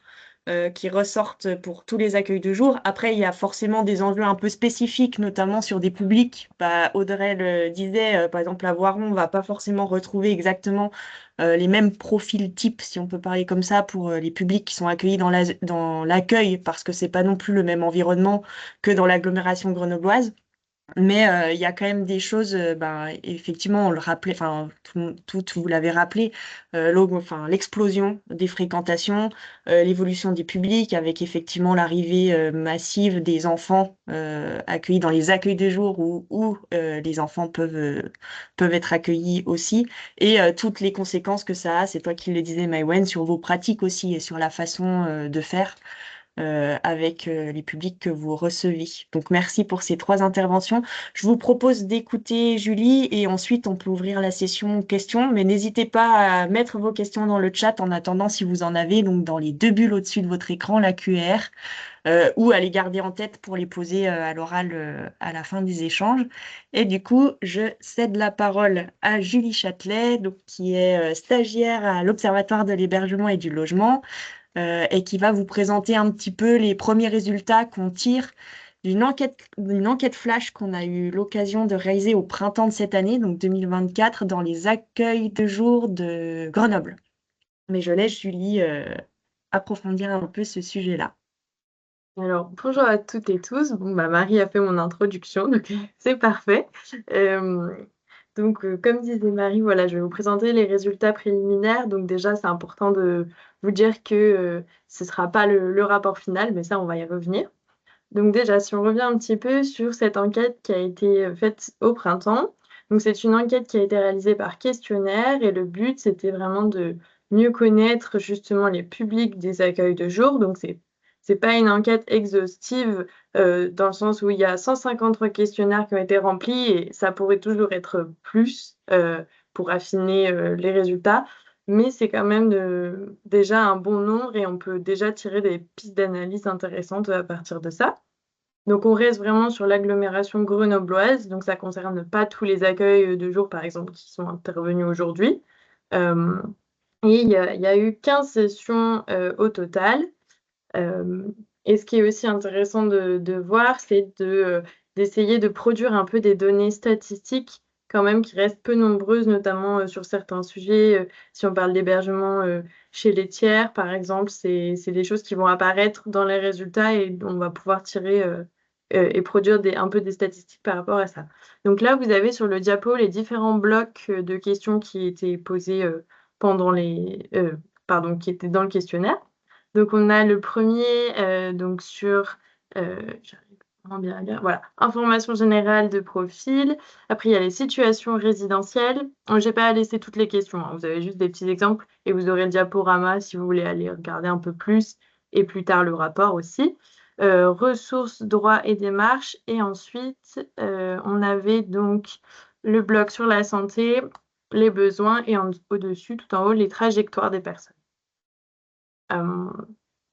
qui ressortent pour tous les accueils de jour. Après, il y a forcément des enjeux un peu spécifiques, notamment sur des publics. Bah, Audrey le disait, par exemple, à Voiron, on va pas forcément retrouver exactement les mêmes profils types, si on peut parler comme ça, pour les publics qui sont accueillis dans l'accueil, parce que c'est pas non plus le même environnement que dans l'agglomération grenobloise. Mais il y a quand même des choses, effectivement, on le rappelait, enfin, vous l'avez rappelé, l'explosion des fréquentations, l'évolution des publics, avec effectivement l'arrivée massive des enfants accueillis dans les accueils de jour où les enfants peuvent être accueillis aussi, et toutes les conséquences que ça a, c'est toi qui le disais, Maïwen, sur vos pratiques aussi et sur la façon de faire avec les publics que vous recevez. Donc, merci pour ces 3 interventions. Je vous propose d'écouter Julie et ensuite on peut ouvrir la session questions, mais n'hésitez pas à mettre vos questions dans le chat en attendant si vous en avez, donc dans les 2 bulles au-dessus de votre écran, la QR, ou à les garder en tête pour les poser à l'oral à la fin des échanges. Et du coup, je cède la parole à Julie Châtelet, donc, qui est stagiaire à l'Observatoire de l'hébergement et du logement, et qui va vous présenter un petit peu les premiers résultats qu'on tire d'une enquête flash qu'on a eu l'occasion de réaliser au printemps de cette année, donc 2024, dans les accueils de jour de Grenoble. Mais je laisse Julie approfondir un peu ce sujet-là. Alors, bonjour à toutes et tous. Bon, Marie a fait mon introduction, donc c'est parfait. Comme disait Marie, voilà, je vais vous présenter les résultats préliminaires. Donc déjà, c'est important de vous dire que ce ne sera pas le rapport final, mais ça, on va y revenir. Donc déjà, si on revient un petit peu sur cette enquête qui a été faite au printemps, donc c'est une enquête qui a été réalisée par questionnaire et le but, c'était vraiment de mieux connaître justement les publics des accueils de jour. Donc c'est pas une enquête exhaustive dans le sens où il y a 153 questionnaires qui ont été remplis et ça pourrait toujours être plus pour affiner les résultats, mais c'est quand même déjà un bon nombre et on peut déjà tirer des pistes d'analyse intéressantes à partir de ça. Donc, on reste vraiment sur l'agglomération grenobloise. Donc, ça ne concerne pas tous les accueils de jour, par exemple, qui sont intervenus aujourd'hui. Et il y a eu 15 sessions au total. Et ce qui est aussi intéressant de voir, c'est d'essayer de produire un peu des données statistiques quand même qui restent peu nombreuses, notamment sur certains sujets. Si on parle d'hébergement chez les tiers, par exemple, c'est des choses qui vont apparaître dans les résultats et on va pouvoir tirer et produire un peu des statistiques par rapport à ça. Donc là, vous avez sur le diapo les différents blocs de questions qui étaient posés pendant qui étaient dans le questionnaire. Donc, on a le premier donc sur, j'arrive vraiment bien à lire, voilà, information générale de profil. Après, il y a les situations résidentielles. J'ai pas laissé toutes les questions, hein. Vous avez juste des petits exemples et vous aurez le diaporama si vous voulez aller regarder un peu plus et plus tard le rapport aussi. Ressources, droits et démarches. Et ensuite, on avait donc le bloc sur la santé, les besoins et au-dessus, tout en haut, les trajectoires des personnes.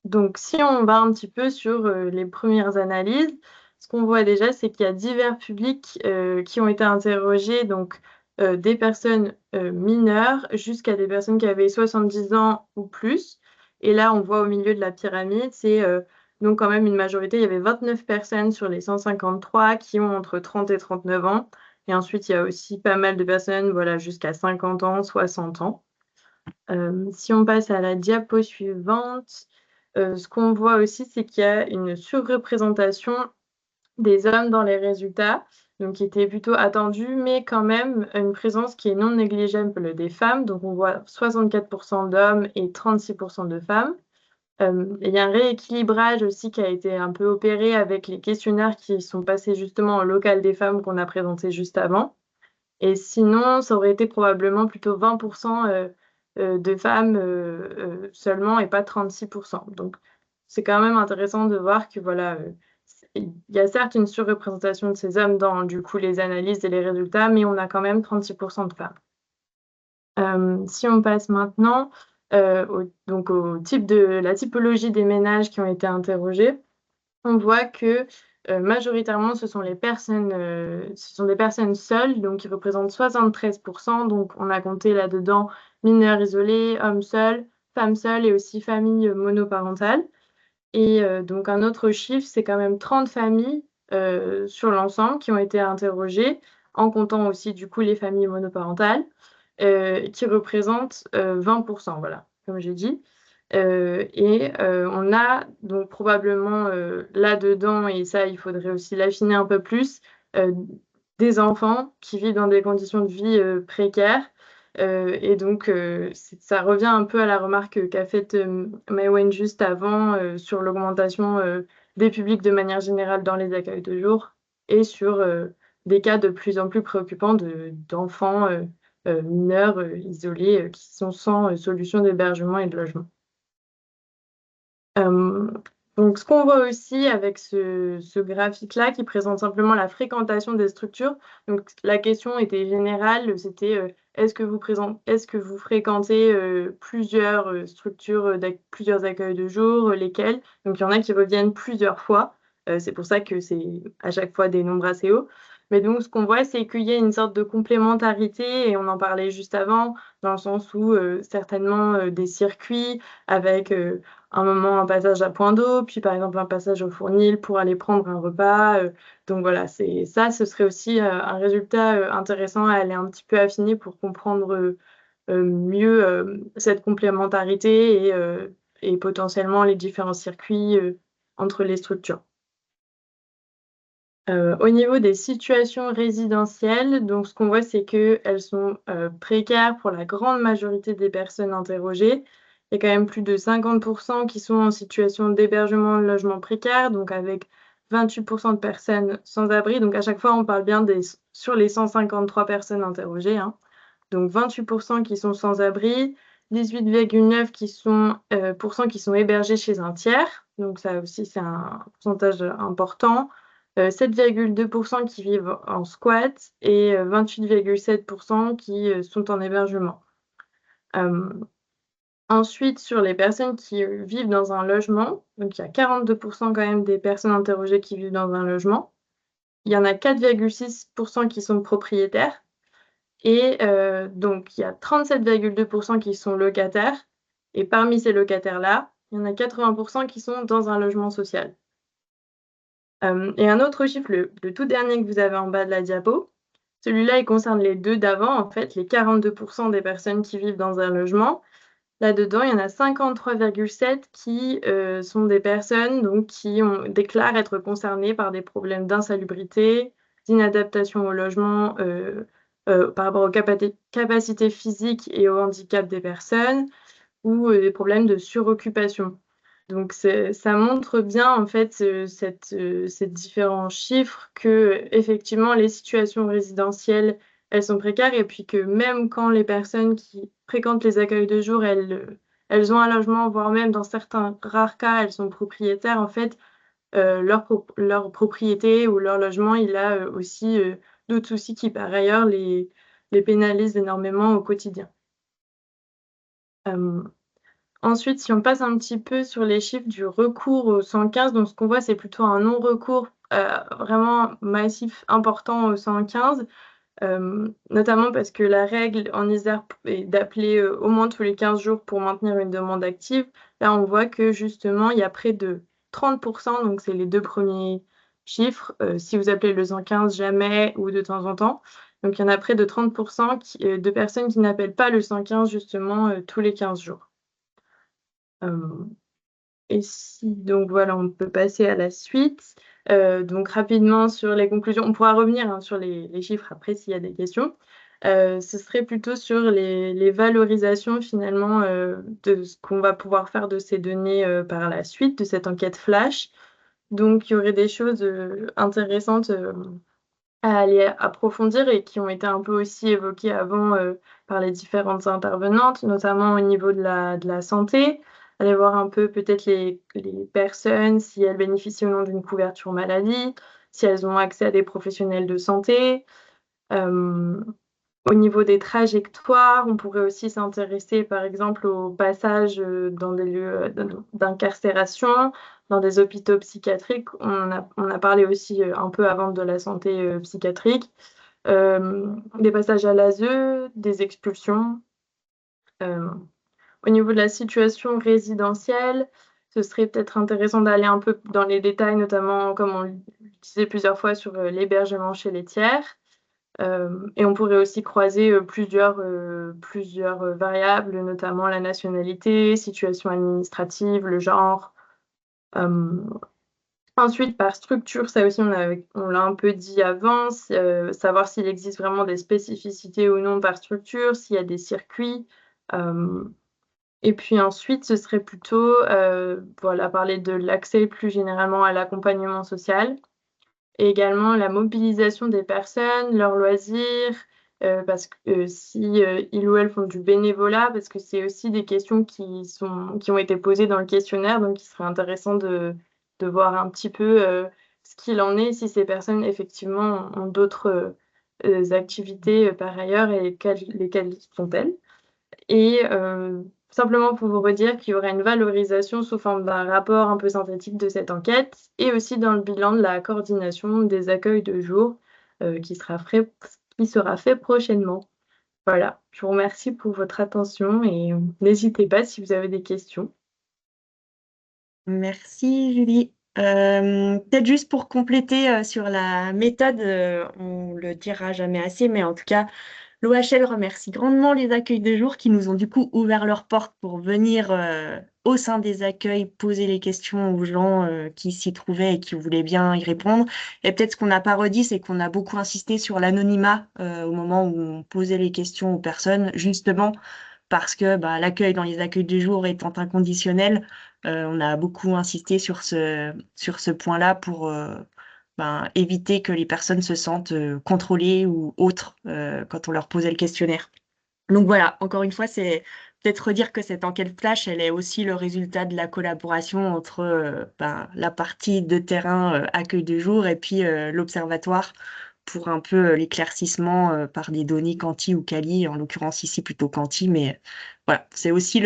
Donc, si on va un petit peu sur les premières analyses, ce qu'on voit déjà, c'est qu'il y a divers publics qui ont été interrogés, donc des personnes mineures jusqu'à des personnes qui avaient 70 ans ou plus. Et là, on voit au milieu de la pyramide, c'est donc quand même une majorité. Il y avait 29 personnes sur les 153 qui ont entre 30 et 39 ans. Et ensuite, il y a aussi pas mal de personnes voilà, jusqu'à 50 ans, 60 ans. Si on passe à la diapo suivante, ce qu'on voit aussi, c'est qu'il y a une surreprésentation des hommes dans les résultats, donc qui était plutôt attendue, mais quand même une présence qui est non négligeable des femmes. Donc on voit 64% d'hommes et 36% de femmes. Il y a un rééquilibrage aussi qui a été un peu opéré avec les questionnaires qui sont passés justement au local des femmes qu'on a présenté juste avant. Et sinon, ça aurait été probablement plutôt 20% de femmes seulement et pas 36%. Donc, c'est quand même intéressant de voir que voilà, il y a certes une surreprésentation de ces hommes dans du coup les analyses et les résultats, mais on a quand même 36% de femmes. Si on passe maintenant au type de la typologie des ménages qui ont été interrogés, on voit que majoritairement, ce sont des personnes seules, donc qui représentent 73%. Donc, on a compté là-dedans mineurs isolés, hommes seuls, femmes seules et aussi familles monoparentales. Et donc, un autre chiffre, c'est quand même 30 familles sur l'ensemble qui ont été interrogées, en comptant aussi du coup les familles monoparentales, qui représentent 20%, voilà, comme j'ai dit. On a donc probablement là-dedans, et ça, il faudrait aussi l'affiner un peu plus, des enfants qui vivent dans des conditions de vie précaires. Et donc, ça revient un peu à la remarque qu'a faite Maïwenn juste avant sur l'augmentation des publics de manière générale dans les accueils de jour et sur des cas de plus en plus préoccupants d'enfants mineurs isolés qui sont sans solution d'hébergement et de logement. Donc, ce qu'on voit aussi avec ce graphique-là qui présente simplement la fréquentation des structures. Donc, la question était générale, c'était est-ce que vous fréquentez plusieurs structures, plusieurs accueils de jour, lesquels? Donc, il y en a qui reviennent plusieurs fois. C'est pour ça que c'est à chaque fois des nombres assez hauts. Mais donc, ce qu'on voit, c'est qu'il y a une sorte de complémentarité, et on en parlait juste avant, dans le sens où certainement des circuits avec un moment un passage à point d'eau, puis par exemple un passage au Fournil pour aller prendre un repas. Donc voilà, ce serait aussi un résultat intéressant à aller un petit peu affiner pour comprendre mieux cette complémentarité et potentiellement les différents circuits entre les structures. Au niveau des situations résidentielles, donc ce qu'on voit, c'est qu'elles sont précaires pour la grande majorité des personnes interrogées. Il y a quand même plus de 50% qui sont en situation d'hébergement, de logement précaire, donc avec 28% de personnes sans abri. Donc à chaque fois, on parle bien sur les 153 personnes interrogées, hein. Donc 28% qui sont sans abri, 18,9% qui sont hébergés chez un tiers. Donc ça aussi, c'est un pourcentage important. 7,2% qui vivent en squat et 28,7% qui sont en hébergement. Ensuite, sur les personnes qui vivent dans un logement, donc il y a 42% quand même des personnes interrogées qui vivent dans un logement. Il y en a 4,6% qui sont propriétaires et donc il y a 37,2% qui sont locataires et parmi ces locataires-là, il y en a 80% qui sont dans un logement social. Et un autre chiffre, le tout dernier que vous avez en bas de la diapo, celui-là, il concerne les 2 d'avant, en fait, les 42% des personnes qui vivent dans un logement. Là-dedans, il y en a 53,7 qui sont des personnes donc, qui déclarent être concernées par des problèmes d'insalubrité, d'inadaptation au logement par rapport aux capacités physiques et au handicap des personnes ou des problèmes de suroccupation. Donc ça montre bien en fait ces différents chiffres que effectivement les situations résidentielles elles sont précaires et puis que même quand les personnes qui fréquentent les accueils de jour elles ont un logement voire même dans certains rares cas elles sont propriétaires en fait leur propriété ou leur logement il a aussi d'autres soucis qui par ailleurs les pénalisent énormément au quotidien. Ensuite, si on passe un petit peu sur les chiffres du recours au 115, donc ce qu'on voit, c'est plutôt un non-recours vraiment massif, important au 115, notamment parce que la règle en Isère est d'appeler au moins tous les 15 jours pour maintenir une demande active. Là, on voit que justement, il y a près de 30%, donc c'est les 2 premiers chiffres, si vous appelez le 115 jamais ou de temps en temps. Donc, il y en a près de 30% de personnes qui n'appellent pas le 115 justement tous les 15 jours. Et donc voilà, on peut passer à la suite. Donc rapidement sur les conclusions, on pourra revenir hein, sur les chiffres après s'il y a des questions. Ce serait plutôt sur les valorisations finalement de ce qu'on va pouvoir faire de ces données par la suite, de cette enquête flash. Donc il y aurait des choses intéressantes à aller approfondir et qui ont été un peu aussi évoquées avant par les différentes intervenantes, notamment au niveau de la santé, aller voir un peu peut-être les personnes, si elles bénéficient ou non d'une couverture maladie, si elles ont accès à des professionnels de santé. Au niveau des trajectoires, on pourrait aussi s'intéresser par exemple au passage dans des lieux d'incarcération, dans des hôpitaux psychiatriques. On a parlé aussi un peu avant de la santé psychiatrique, des passages à l'ASE, des expulsions. Au niveau de la situation résidentielle, ce serait peut-être intéressant d'aller un peu dans les détails, notamment comme on le disait plusieurs fois sur l'hébergement chez les tiers. Et on pourrait aussi croiser plusieurs variables, notamment la nationalité, situation administrative, le genre. Ensuite, par structure, ça aussi, on l'a un peu dit avant, savoir s'il existe vraiment des spécificités ou non par structure, s'il y a des circuits. Et puis ensuite, ce serait plutôt voilà, parler de l'accès plus généralement à l'accompagnement social. Et également la mobilisation des personnes, leurs loisirs, parce que si ils ou elles font du bénévolat, parce que c'est aussi des questions qui ont été posées dans le questionnaire, donc il serait intéressant de voir un petit peu ce qu'il en est, si ces personnes effectivement ont d'autres activités par ailleurs et lesquelles sont-elles. Et simplement pour vous redire qu'il y aura une valorisation sous forme d'un rapport un peu synthétique de cette enquête et aussi dans le bilan de la coordination des accueils de jour qui sera fait prochainement. Voilà, je vous remercie pour votre attention et n'hésitez pas si vous avez des questions. Merci Julie. Peut-être juste pour compléter sur la méthode, on le dira jamais assez, mais en tout cas, l'OHL remercie grandement les accueils de jour qui nous ont du coup ouvert leurs portes pour venir au sein des accueils poser les questions aux gens qui s'y trouvaient et qui voulaient bien y répondre. Et peut-être ce qu'on n'a pas redit, c'est qu'on a beaucoup insisté sur l'anonymat au moment où on posait les questions aux personnes, justement parce que l'accueil dans les accueils de jour étant inconditionnel, on a beaucoup insisté sur ce point-là pour éviter que les personnes se sentent contrôlées ou autres quand on leur posait le questionnaire. Donc voilà, encore une fois, c'est peut-être redire que cette enquête flash, elle est aussi le résultat de la collaboration entre la partie de terrain accueil de jour et puis l'observatoire pour un peu l'éclaircissement par des données quanti ou quali, en l'occurrence ici plutôt quanti, mais voilà, c'est aussi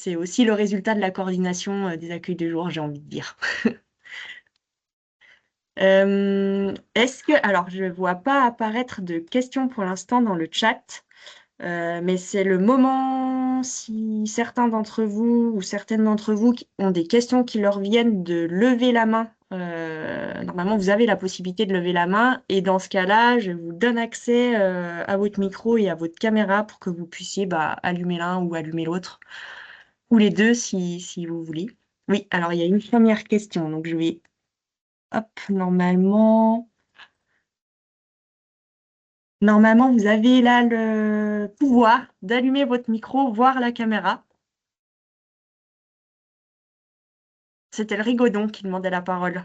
c'est aussi le résultat de la coordination des accueils de jour, j'ai envie de dire. Alors, je ne vois pas apparaître de questions pour l'instant dans le chat, mais c'est le moment, si certains d'entre vous ou certaines d'entre vous ont des questions qui leur viennent, de lever la main. Normalement, vous avez la possibilité de lever la main, et dans ce cas-là, je vous donne accès à votre micro et à votre caméra pour que vous puissiez allumer l'un ou allumer l'autre, ou les deux si vous voulez. Oui, alors il y a une première question, donc je vais... Hop, normalement, vous avez là le pouvoir d'allumer votre micro, voir la caméra. C'était le rigodon qui demandait la parole.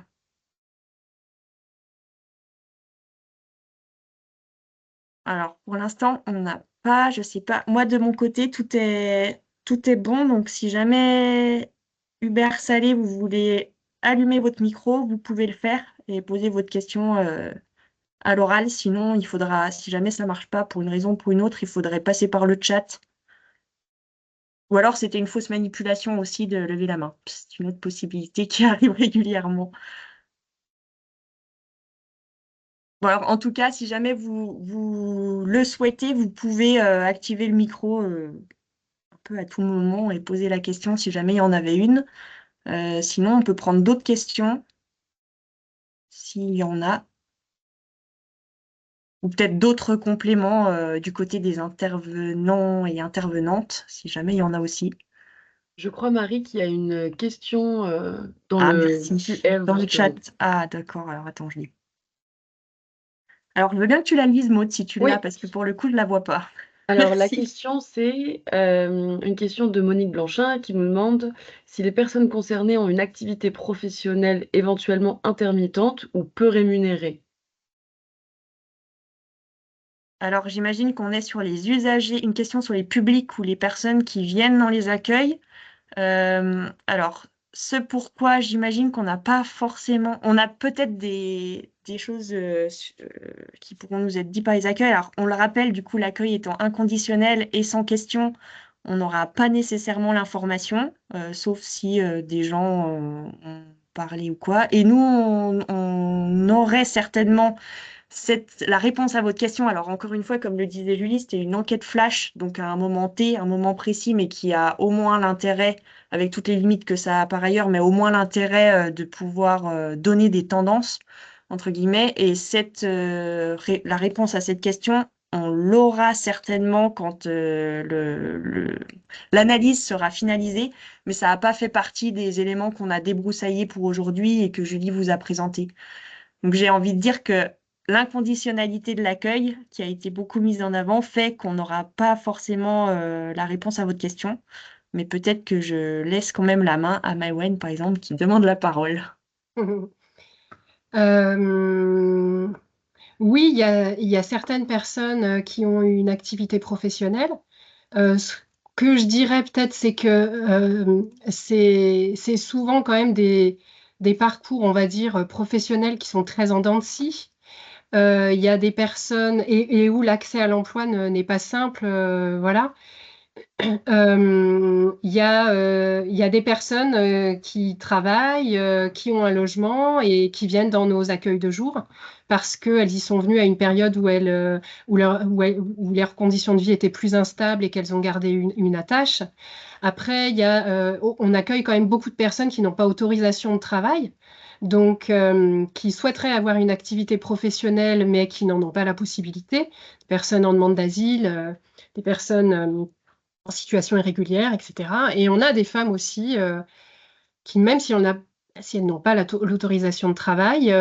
Alors, pour l'instant, on n'a pas, je sais pas. Moi, de mon côté, tout est bon. Donc, si jamais Hubert Salé, vous voulez allumer votre micro, vous pouvez le faire et poser votre question à l'oral. Sinon, il faudra, si jamais ça marche pas pour une raison ou pour une autre, il faudrait passer par le chat. Ou alors, c'était une fausse manipulation aussi de lever la main. C'est une autre possibilité qui arrive régulièrement. Bon, alors, en tout cas, si jamais vous le souhaitez, vous pouvez activer le micro un peu à tout moment et poser la question si jamais il y en avait une. Sinon, on peut prendre d'autres questions s'il y en a. Ou peut-être d'autres compléments du côté des intervenants et intervenantes, si jamais il y en a aussi. Je crois, Marie, qu'il y a une question dans Ah, le merci. QR Dans le virtuel. chat. Ah, d'accord. Alors, attends, je lis. Alors, je veux bien que tu la lises, Maud, si tu Oui. l'as, parce que pour le coup, je ne la vois pas. Alors, la Merci. question, c'est une question de Monique Blanchin qui me demande si les personnes concernées ont une activité professionnelle éventuellement intermittente ou peu rémunérée. Alors, j'imagine qu'on est sur les usagers, une question sur les publics ou les personnes qui viennent dans les accueils. Alors, ce pourquoi j'imagine qu'on n'a pas forcément, on a peut-être des choses qui pourront nous être dites par les accueils. Alors, on le rappelle, du coup, l'accueil étant inconditionnel et sans question, on n'aura pas nécessairement l'information, sauf si des gens ont parlé ou quoi. Et nous, on aurait certainement la réponse à votre question. Alors, encore une fois, comme le disait Julie, c'était une enquête flash, donc à un moment T, un moment précis, mais qui a au moins l'intérêt, avec toutes les limites que ça a par ailleurs, mais au moins l'intérêt de pouvoir donner des tendances, entre guillemets. Et la réponse à cette question, on l'aura certainement quand l'analyse sera finalisée, mais ça n'a pas fait partie des éléments qu'on a débroussaillés pour aujourd'hui et que Julie vous a présentés. Donc, j'ai envie de dire que l'inconditionnalité de l'accueil, qui a été beaucoup mise en avant, fait qu'on n'aura pas forcément la réponse à votre question. Mais peut-être que je laisse quand même la main à Maïwen, par exemple, qui demande la parole. Oui, il y a certaines personnes qui ont une activité professionnelle. Ce que je dirais peut-être, c'est que c'est souvent quand même des parcours, on va dire, professionnels qui sont très en dents de scie. Il y a des personnes et où l'accès à l'emploi n'est pas simple, voilà. Il y a des personnes qui travaillent, qui ont un logement et qui viennent dans nos accueils de jour parce qu'elles y sont venues à une période où leurs conditions de vie étaient plus instables et qu'elles ont gardé une attache. Après, on accueille quand même beaucoup de personnes qui n'ont pas autorisation de travail, donc qui souhaiteraient avoir une activité professionnelle mais qui n'en ont pas la possibilité. Des personnes en demande d'asile, des personnes en situation irrégulière, etc. Et on a des femmes aussi qui, même si elles n'ont pas l'autorisation de travail,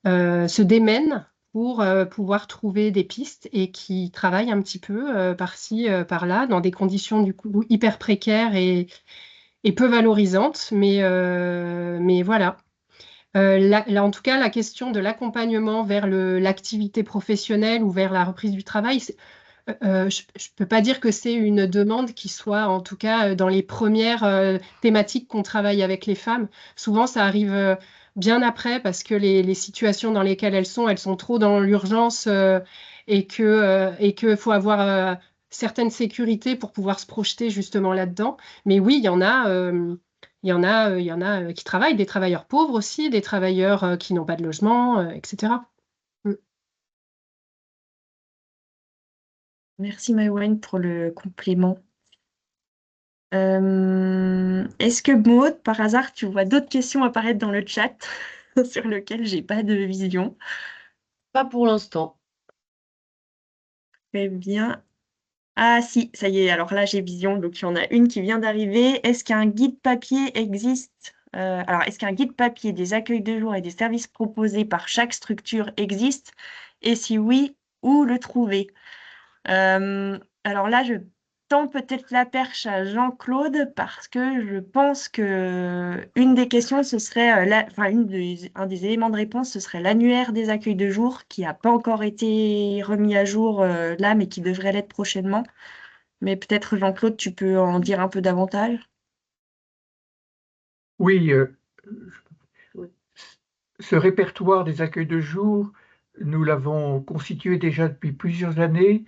se démènent pour pouvoir trouver des pistes et qui travaillent un petit peu par-ci, par-là, dans des conditions du coup hyper précaires et peu valorisantes. Mais voilà. Là, en tout cas, la question de l'accompagnement vers l'activité professionnelle ou vers la reprise du travail, je ne peux pas dire que c'est une demande qui soit, en tout cas, dans les premières thématiques qu'on travaille avec les femmes. Souvent, ça arrive bien après parce que les situations dans lesquelles elles sont trop dans l'urgence et que faut avoir certaine sécurité pour pouvoir se projeter justement là-dedans. Mais oui, il y en a, qui travaillent, des travailleurs pauvres aussi, des travailleurs qui n'ont pas de logement, etc. Mm. Merci Maïwen pour le complément. Est-ce que Maud, par hasard, tu vois d'autres questions apparaître dans le chat sur lesquelles j'ai pas de vision? Pas pour l'instant. Très bien. Ah si, ça y est, alors là j'ai vision, donc il y en a une qui vient d'arriver. Est-ce qu'un guide papier existe? Alors, est-ce qu'un guide papier des accueils de jour et des services proposés par chaque structure existe? Et si oui, où le trouver? Alors là, je tends peut-être la perche à Jean-Claude parce que je pense que une des questions, ce serait, un des éléments de réponse, ce serait l'annuaire des accueils de jour qui n'a pas encore été remis à jour là, mais qui devrait l'être prochainement. Mais peut-être Jean-Claude, tu peux en dire un peu davantage. Oui, Oui. ce répertoire des accueils de jour, nous l'avons constitué déjà depuis plusieurs années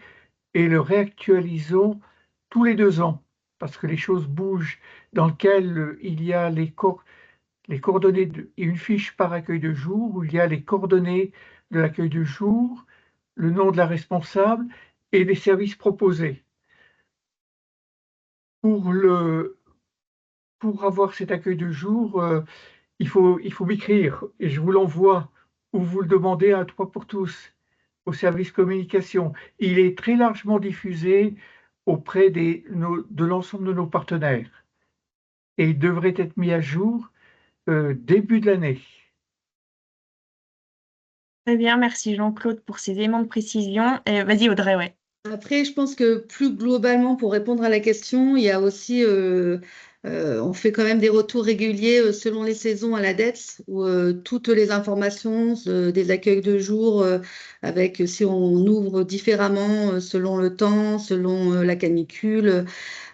et le réactualisons tous les 2 ans parce que les choses bougent, dans lequel il y a les coordonnées et une fiche par accueil de jour où il y a les coordonnées de l'accueil de jour, le nom de la responsable et les services proposés. Pour avoir cet accueil de jour, il faut m'écrire et je vous l'envoie ou vous le demandez à 3 pour tous, au service communication. Il est très largement diffusé auprès de l'ensemble de nos partenaires et il devrait être mis à jour début de l'année. Très bien, merci Jean-Claude pour ces éléments de précision. Et vas-y Audrey, ouais. Après, je pense que plus globalement, pour répondre à la question, il y a aussi, on fait quand même des retours réguliers selon les saisons à la DETS, où toutes les informations des accueils de jour, avec si on ouvre différemment selon le temps, selon la canicule,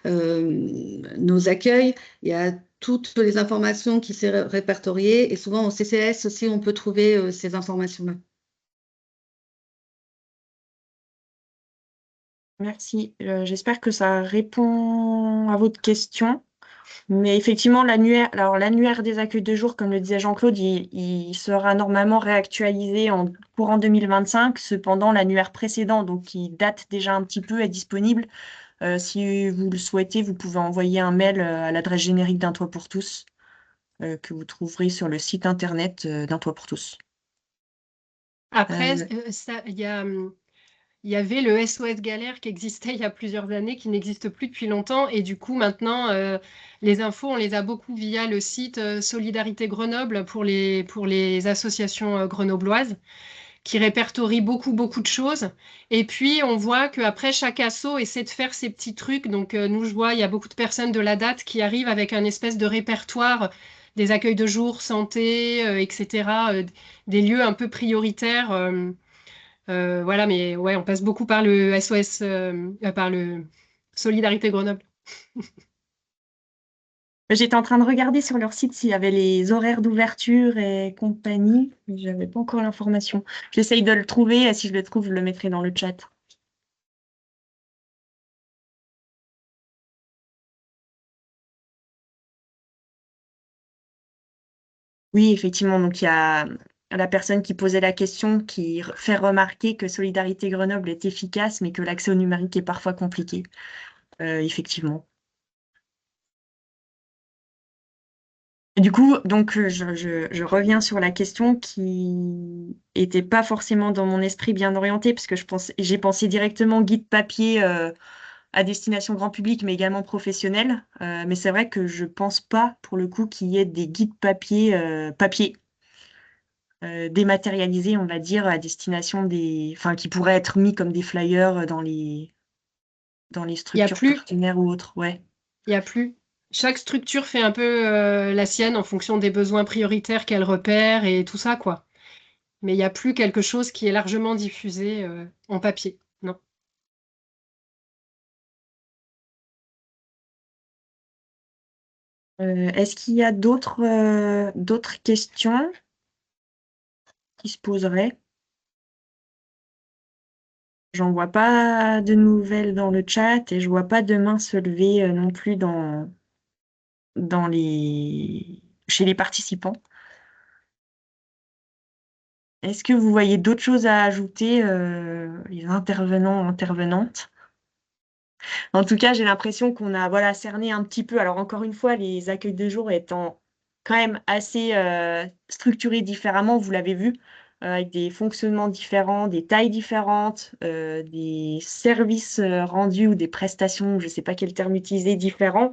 nos accueils, il y a toutes les informations qui sont répertoriées, et souvent au CCS aussi, on peut trouver ces informations-là. Merci. J'espère que ça répond à votre question. Mais effectivement, l'annuaire des accueils de jour, comme le disait Jean-Claude, il sera normalement réactualisé en courant 2025. Cependant, l'annuaire précédent, donc qui date déjà un petit peu, est disponible. Si vous le souhaitez, vous pouvez envoyer un mail à l'adresse générique d'Un Toit pour tous, que vous trouverez sur le site internet d'Un Toit pour tous. Après, Euh, il y avait le SOS Galère qui existait il y a plusieurs années, qui n'existe plus depuis longtemps. Et du coup, maintenant, les infos, on les a beaucoup via le site Solidarité Grenoble pour les associations grenobloises, qui répertorie beaucoup, beaucoup de choses. Et puis, on voit qu'après, chaque asso essaie de faire ses petits trucs. Donc, nous, je vois, il y a beaucoup de personnes de la date qui arrivent avec un espèce de répertoire des accueils de jour, santé, etc., des lieux un peu prioritaires. Voilà, mais ouais, on passe beaucoup par le SOS, par le Solidarité Grenoble. J'étais en train de regarder sur leur site s'il y avait les horaires d'ouverture et compagnie, mais j'avais pas encore l'information. J'essaye de le trouver, et si je le trouve, je le mettrai dans le chat. Oui, effectivement, donc il y a la personne qui posait la question qui fait remarquer que Solidarité Grenoble est efficace, mais que l'accès au numérique est parfois compliqué. Effectivement. Et du coup, donc je reviens sur la question qui était pas forcément dans mon esprit bien orientée, parce que j'ai pensé directement guide papier à destination grand public, mais également professionnel. Mais c'est vrai que je pense pas, pour le coup, qu'il y ait des guides papier dématérialisés, on va dire, à destination enfin, qui pourraient être mis comme des flyers dans les Il y a structures plus, partenaires ou autres. Ouais. il y a plus. Chaque structure fait un peu la sienne en fonction des besoins prioritaires qu'elle repère et tout ça, quoi. Mais il n'y a plus quelque chose qui est largement diffusé en papier. Non. Est-ce qu'il y a d'autres questions qui se poseraient? J'en vois pas de nouvelles dans le chat et je vois pas de main se lever non plus chez les participants. Est-ce que vous voyez d'autres choses à ajouter, les intervenants, intervenantes? En tout cas, j'ai l'impression qu'on a voilà, cerné un petit peu. Alors, encore une fois, les accueils de jour étant quand même assez structurés différemment, vous l'avez vu, avec des fonctionnements différents, des tailles différentes, des services rendus ou des prestations, je ne sais pas quel terme utiliser, différents.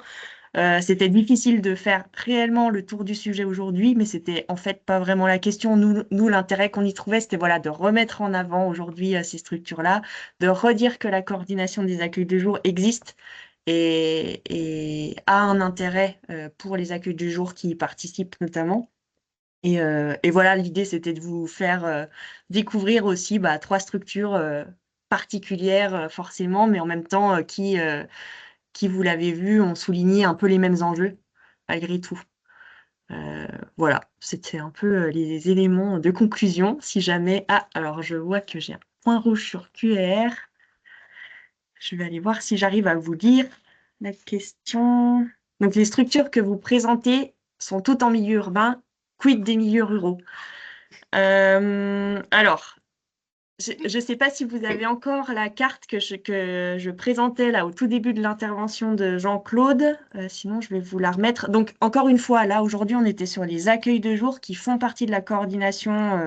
C'était difficile de faire réellement le tour du sujet aujourd'hui, mais c'était en fait pas vraiment la question. Nous l'intérêt qu'on y trouvait, c'était voilà, de remettre en avant aujourd'hui ces structures-là, de redire que la coordination des accueils de jour existe et a un intérêt pour les accueils de jour qui y participent notamment. Et voilà, l'idée, c'était de vous faire découvrir aussi 3 structures particulières forcément, mais en même temps qui, vous l'avez vu, ont souligné un peu les mêmes enjeux, malgré tout. Voilà, c'était un peu les éléments de conclusion. Si jamais... Ah, alors je vois que j'ai un point rouge sur QR. Je vais aller voir si j'arrive à vous lire la question. Donc, les structures que vous présentez sont toutes en milieu urbain. Quid des milieux ruraux? Alors, je ne sais pas si vous avez encore la carte que je présentais là au tout début de l'intervention de Jean-Claude. Sinon, je vais vous la remettre. Donc, encore une fois, là, aujourd'hui, on était sur les accueils de jour qui font partie de la coordination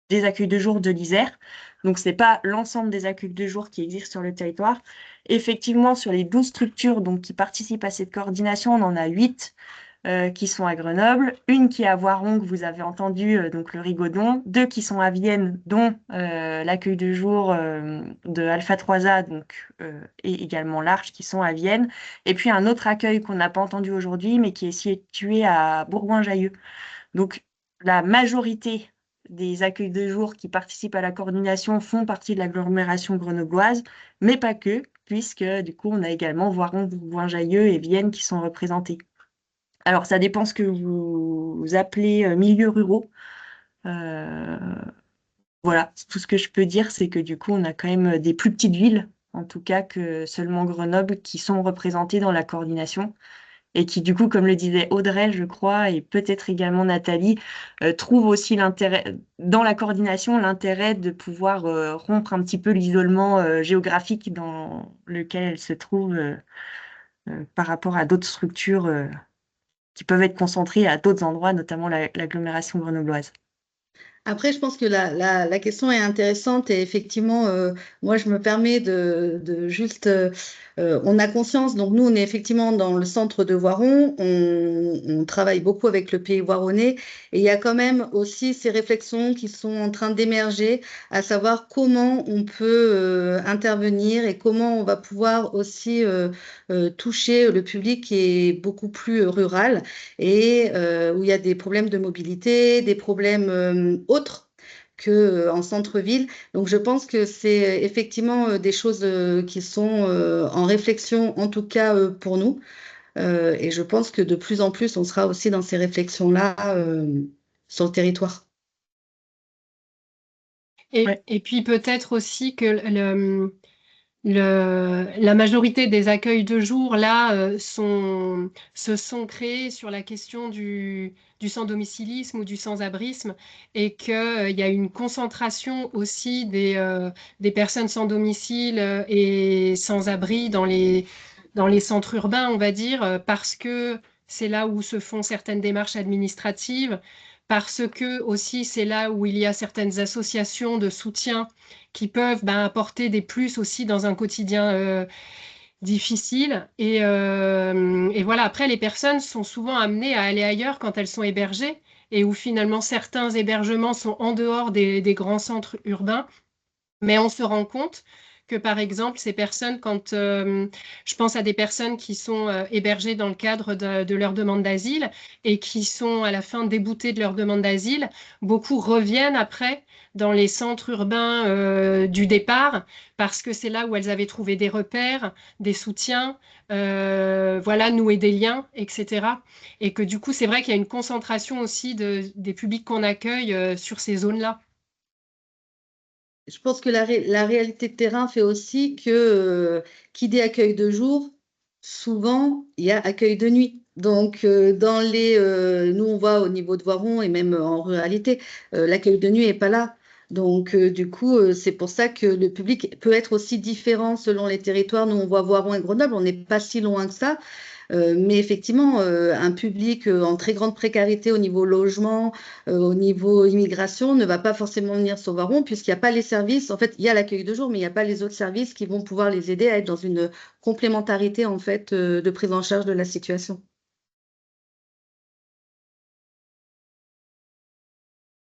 des accueils de jour de l'Isère. Donc, ce n'est pas l'ensemble des accueils de jour qui existent sur le territoire. Effectivement, sur les 12 structures donc, qui participent à cette coordination, on en a 8 qui sont à Grenoble, une qui est à Voiron, que vous avez entendu, donc le Rigaudon, 2 qui sont à Vienne, dont l'accueil de jour de Alpha 3A, donc, et également l'Arche, qui sont à Vienne, et puis un autre accueil qu'on n'a pas entendu aujourd'hui, mais qui est situé à Bourgoin-Jallieu. Donc, la majorité des accueils de jour qui participent à la coordination font partie de l'agglomération grenobloise, mais pas que, puisque du coup, on a également Voiron, Bourgoin-Jallieu et Vienne qui sont représentés. Alors, ça dépend ce que vous appelez milieux ruraux. Voilà, tout ce que je peux dire, c'est que du coup, on a quand même des plus petites villes, en tout cas que seulement Grenoble, qui sont représentées dans la coordination et qui, du coup, comme le disait Audrey, je crois, et peut-être également Nathalie, trouvent aussi l'intérêt, dans la coordination, l'intérêt de pouvoir rompre un petit peu l'isolement géographique dans lequel elles se trouvent par rapport à d'autres structures qui peuvent être concentrés à d'autres endroits, notamment l'agglomération grenobloise. Après, je pense que la question est intéressante et effectivement, moi, je me permets de juste... on a conscience, donc nous, on est effectivement dans le centre de Voiron, on travaille beaucoup avec le pays voironnais et il y a quand même aussi ces réflexions qui sont en train d'émerger, à savoir comment on peut intervenir et comment on va pouvoir aussi toucher le public qui est beaucoup plus rural et où il y a des problèmes de mobilité, des problèmes autres qu'en centre-ville. Donc, je pense que c'est effectivement des choses qui sont en réflexion, en tout cas pour nous. Et je pense que de plus en plus, on sera aussi dans ces réflexions-là sur le territoire. Et puis peut-être aussi que la majorité des accueils de jour là se sont créés sur la question du sans-domicilisme ou du sans-abrisme et qu'il y a une concentration aussi des personnes sans domicile et sans-abri dans les centres urbains, on va dire, parce que c'est là où se font certaines démarches administratives, parce que aussi c'est là où il y a certaines associations de soutien qui peuvent apporter des plus aussi dans un quotidien difficile. Et voilà, après, les personnes sont souvent amenées à aller ailleurs quand elles sont hébergées et où finalement certains hébergements sont en dehors des grands centres urbains. Mais on se rend compte que, par exemple, ces personnes, quand je pense à des personnes qui sont hébergées dans le cadre de leur demande d'asile et qui sont à la fin déboutées de leur demande d'asile, beaucoup reviennent après dans les centres urbains du départ parce que c'est là où elles avaient trouvé des repères, des soutiens, voilà, nouer des liens, etc. Et que du coup, c'est vrai qu'il y a une concentration aussi des publics qu'on accueille sur ces zones-là. je pense que la réalité de terrain fait aussi que qui dit accueil de jour, souvent il y a accueil de nuit. Donc, nous, on voit au niveau de Voiron et même en ruralité, l'accueil de nuit n'est pas là. Donc, du coup, c'est pour ça que le public peut être aussi différent selon les territoires. Nous, on voit Voiron et Grenoble, on n'est pas si loin que ça. Mais effectivement, un public en très grande précarité au niveau logement, au niveau immigration, ne va pas forcément venir sur Voiron puisqu'il n'y a pas les services. En fait, il y a l'accueil de jour, mais il n'y a pas les autres services qui vont pouvoir les aider à être dans une complémentarité en fait de prise en charge de la situation.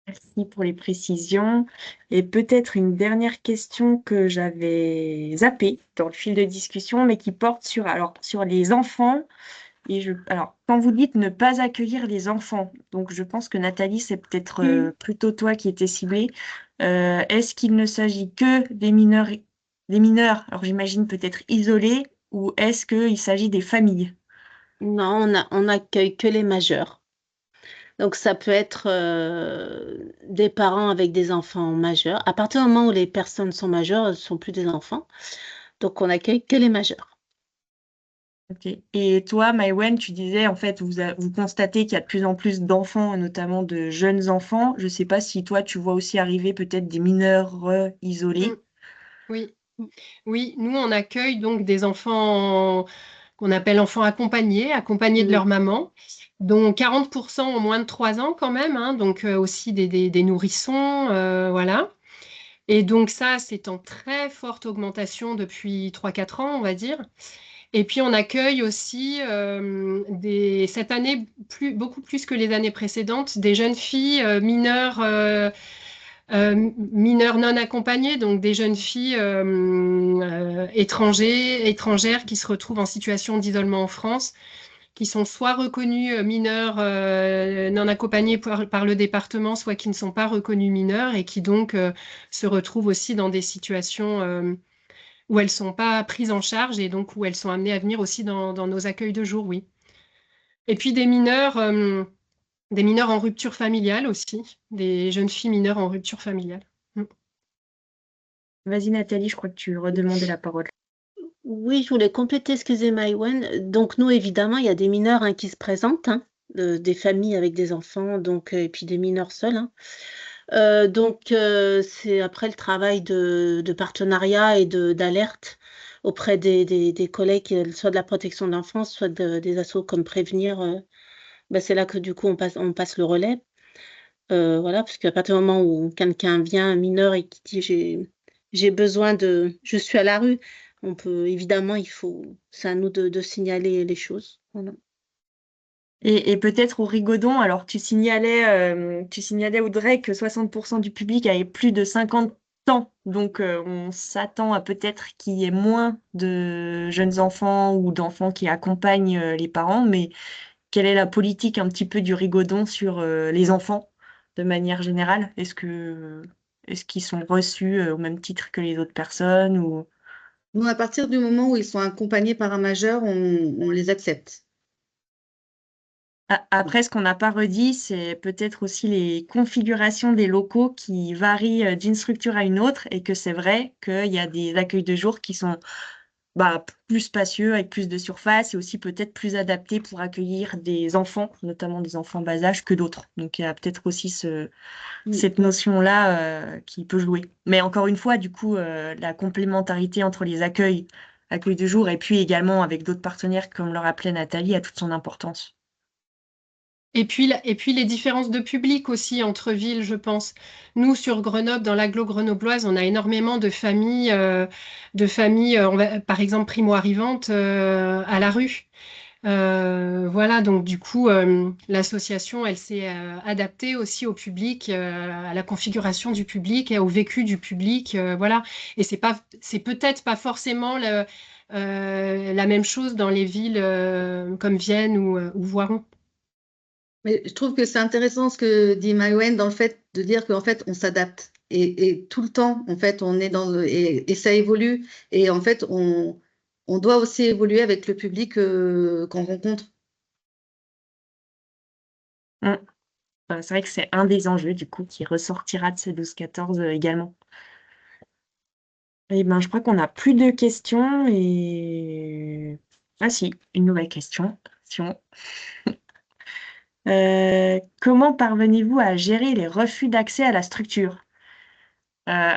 Merci pour les précisions. Et peut-être une dernière question que j'avais zappée dans le fil de discussion, mais qui porte sur les enfants. Alors, quand vous dites ne pas accueillir les enfants, donc je pense que Nathalie, c'est peut-être plutôt toi qui étais ciblée. Est-ce qu'il ne s'agit que des mineurs, alors j'imagine peut-être isolés, ou est-ce qu'il s'agit des familles? Non, on n'accueille que les majeurs. Donc, ça peut être des parents avec des enfants majeurs. À partir du moment où les personnes sont majeures, elles ne sont plus des enfants. Donc, on n'accueille que les majeurs. Ok. Et toi, Maïwen, tu disais, en fait, vous constatez qu'il y a de plus en plus d'enfants, et notamment de jeunes enfants. Je ne sais pas si toi, tu vois aussi arriver peut-être des mineurs isolés. Oui, oui, nous on accueille donc des enfants qu'on appelle enfants accompagnés de leur maman, dont 40% ont moins de 3 ans quand même, hein, donc aussi des nourrissons, voilà. Et donc ça, c'est en très forte augmentation depuis 3-4 ans, on va dire. Et puis on accueille aussi cette année, beaucoup plus que les années précédentes, des jeunes filles mineures non accompagnées, donc des jeunes filles étrangères qui se retrouvent en situation d'isolement en France, qui sont soit reconnues mineures non accompagnées par le département, soit qui ne sont pas reconnues mineures et qui donc se retrouvent aussi dans des situations où elles ne sont pas prises en charge et donc où elles sont amenées à venir aussi dans nos accueils de jour, oui. Et puis des mineurs en rupture familiale aussi, des jeunes filles mineures en rupture familiale. Vas-y, Nathalie, je crois que tu redemandais la parole. Oui, je voulais compléter ce que disait Maïwen. Donc, nous, évidemment, il y a des mineurs qui se présentent, hein, des familles avec des enfants, donc, et puis des mineurs seuls, hein. Donc, c'est après le travail de partenariat et d'alerte auprès des collègues, soit de la protection de l'enfance, soit des assos comme Prévenir. C'est là que du coup, on passe le relais. Voilà, parce qu'à partir du moment où quelqu'un vient, un mineur, et qui dit j'ai besoin je suis à la rue, on peut évidemment, c'est à nous de signaler les choses. Voilà. Et peut-être au Rigodon, alors tu signalais Audrey que 60% du public avait plus de 50 ans, donc on s'attend à peut-être qu'il y ait moins de jeunes enfants ou d'enfants qui accompagnent les parents, mais quelle est la politique un petit peu du Rigodon sur les enfants de manière générale? Est-ce qu'ils sont reçus au même titre que les autres personnes ou... Nous, à partir du moment où ils sont accompagnés par un majeur, on les accepte. Après, ce qu'on n'a pas redit, c'est peut-être aussi les configurations des locaux qui varient d'une structure à une autre et que c'est vrai qu'il y a des accueils de jour qui sont plus spacieux, avec plus de surface et aussi peut-être plus adaptés pour accueillir des enfants, notamment des enfants bas âge, que d'autres. Donc, il y a peut-être aussi cette notion-là qui peut jouer. Mais encore une fois, du coup, la complémentarité entre les accueils de jour et puis également avec d'autres partenaires, comme le rappelait Nathalie, a toute son importance. Et puis les différences de public aussi entre villes, je pense. Nous, sur Grenoble, dans l'agglo grenobloise, on a énormément de familles, par exemple primo-arrivantes à la rue. Voilà, donc du coup, l'association, elle s'est adaptée aussi au public, à la configuration du public et au vécu du public, voilà. Et c'est peut-être pas forcément la même chose dans les villes comme Vienne ou Voiron. Mais je trouve que c'est intéressant ce que dit Maïwen dans le fait de dire qu'en fait, on s'adapte. Et tout le temps, en fait, on est et ça évolue. Et en fait, on doit aussi évoluer avec le public qu'on rencontre. C'est vrai que c'est un des enjeux, du coup, qui ressortira de ce 12-14 également. Eh ben, je crois qu'on n'a plus de questions et... Ah si, une nouvelle question. Attention. Comment parvenez-vous à gérer les refus d'accès à la structure? Euh,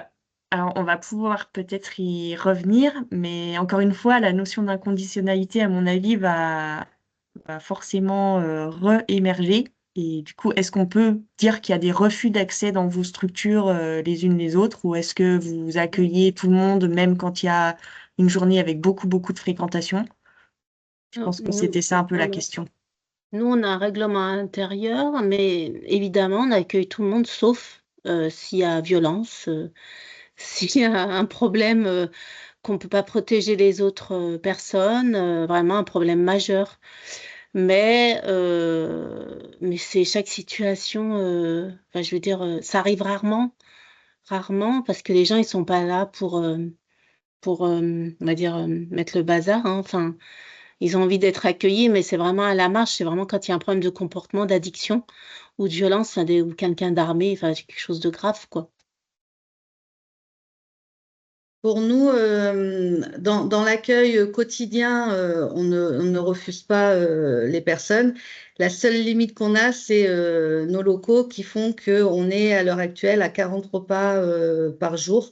alors, on va pouvoir peut-être y revenir, mais encore une fois, la notion d'inconditionnalité, à mon avis, va forcément re-émerger. Et du coup, est-ce qu'on peut dire qu'il y a des refus d'accès dans vos structures les unes les autres, ou est-ce que vous accueillez tout le monde, même quand il y a une journée avec beaucoup, beaucoup de fréquentation? Je Non, pense que c'était ça un peu la alors, question. nous, on a un règlement intérieur, mais évidemment, on accueille tout le monde sauf s'il y a violence, s'il y a un problème qu'on ne peut pas protéger les autres personnes, vraiment un problème majeur. Mais c'est chaque situation, enfin, je veux dire, ça arrive rarement, parce que les gens, ils sont pas là pour, on va dire, mettre le bazar, hein. Enfin, ils ont envie d'être accueillis, mais c'est vraiment à la marge. C'est vraiment quand il y a un problème de comportement, d'addiction ou de violence, enfin ou quelqu'un d'armé, enfin quelque chose de grave, quoi. Pour nous, dans l'accueil quotidien, on ne refuse pas les personnes. La seule limite qu'on a, c'est nos locaux qui font qu'on est à l'heure actuelle à 40 repas par jour.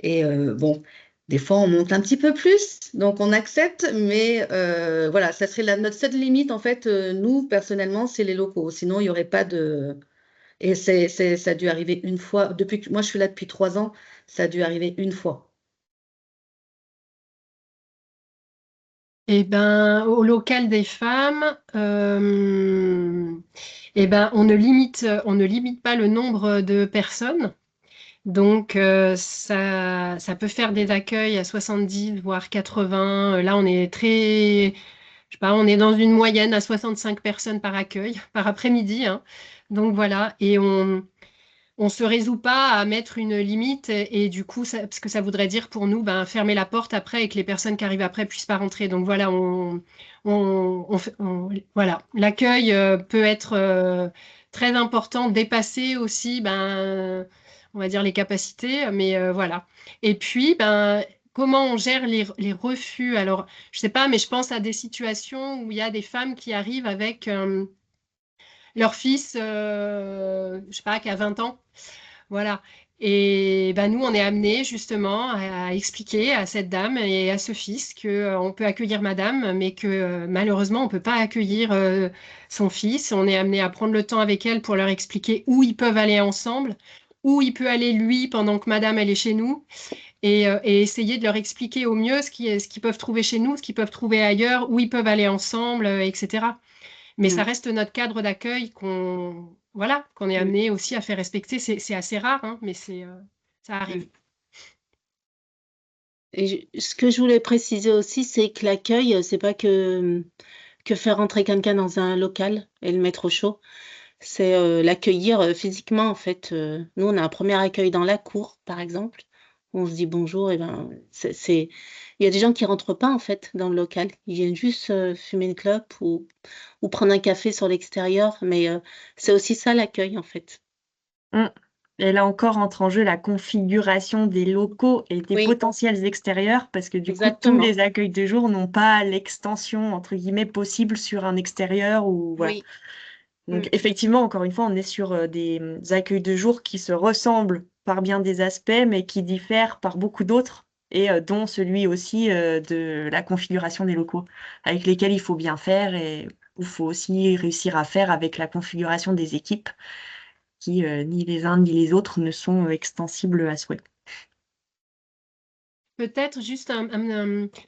Et bon, des fois, on monte un petit peu plus, donc on accepte, mais voilà, ça serait notre seule limite, en fait, nous, personnellement, c'est les locaux. Sinon, il n'y aurait pas de... Et ça a dû arriver une fois, depuis que moi, je suis là depuis 3 ans, ça a dû arriver une fois. Eh ben, au local des femmes, eh ben, on ne limite pas le nombre de personnes. Donc, ça peut faire des accueils à 70, voire 80. Là, on est très, je sais pas, on est dans une moyenne à 65 personnes par accueil, par après-midi, hein. Donc voilà, et on se résout pas à mettre une limite et du coup, parce que ça voudrait dire pour nous, ben, fermer la porte après et que les personnes qui arrivent après puissent pas rentrer. Donc voilà, voilà, l'accueil peut être très important, dépasser aussi, ben, on va dire les capacités, mais voilà. Et puis, ben, comment on gère les refus? Alors, je sais pas, mais je pense à des situations où il y a des femmes qui arrivent avec leur fils, je sais pas, qui a 20 ans. Voilà. Et ben nous, on est amenés justement à expliquer à cette dame et à ce fils que on peut accueillir madame, mais que malheureusement, on peut pas accueillir son fils. On est amené à prendre le temps avec elle pour leur expliquer où ils peuvent aller ensemble, où il peut aller lui pendant que madame, elle est chez nous, et essayer de leur expliquer au mieux ce qu'ils peuvent trouver chez nous, ce qu'ils peuvent trouver ailleurs, où ils peuvent aller ensemble, etc. Mais ça Mm. reste notre cadre d'accueil qu'on est Mm. amené aussi à faire respecter. C'est assez rare, hein, mais ça arrive. Mm. Et ce que je voulais préciser aussi, c'est que l'accueil, c'est pas que faire rentrer quelqu'un dans un local et le mettre au chaud. C'est l'accueillir physiquement, en fait. Nous, on a un premier accueil dans la cour, par exemple, où on se dit bonjour. Et ben, il y a des gens qui rentrent pas, en fait, dans le local. Ils viennent juste fumer une clope ou prendre un café sur l'extérieur. Mais c'est aussi ça l'accueil, en fait. Mm. Et là encore entre en jeu la configuration des locaux et des Oui, potentiels extérieurs, parce que du coup, tous exactement. les accueils de jour n'ont pas l'extension, entre guillemets, possible sur un extérieur ou voilà. Oui. Donc Mm. effectivement, encore une fois, on est sur des accueils de jour qui se ressemblent par bien des aspects, mais qui diffèrent par beaucoup d'autres, et dont celui aussi de la configuration des locaux, avec lesquels il faut bien faire et où il faut aussi réussir à faire avec la configuration des équipes qui, ni les uns ni les autres, ne sont extensibles à souhait. Peut-être juste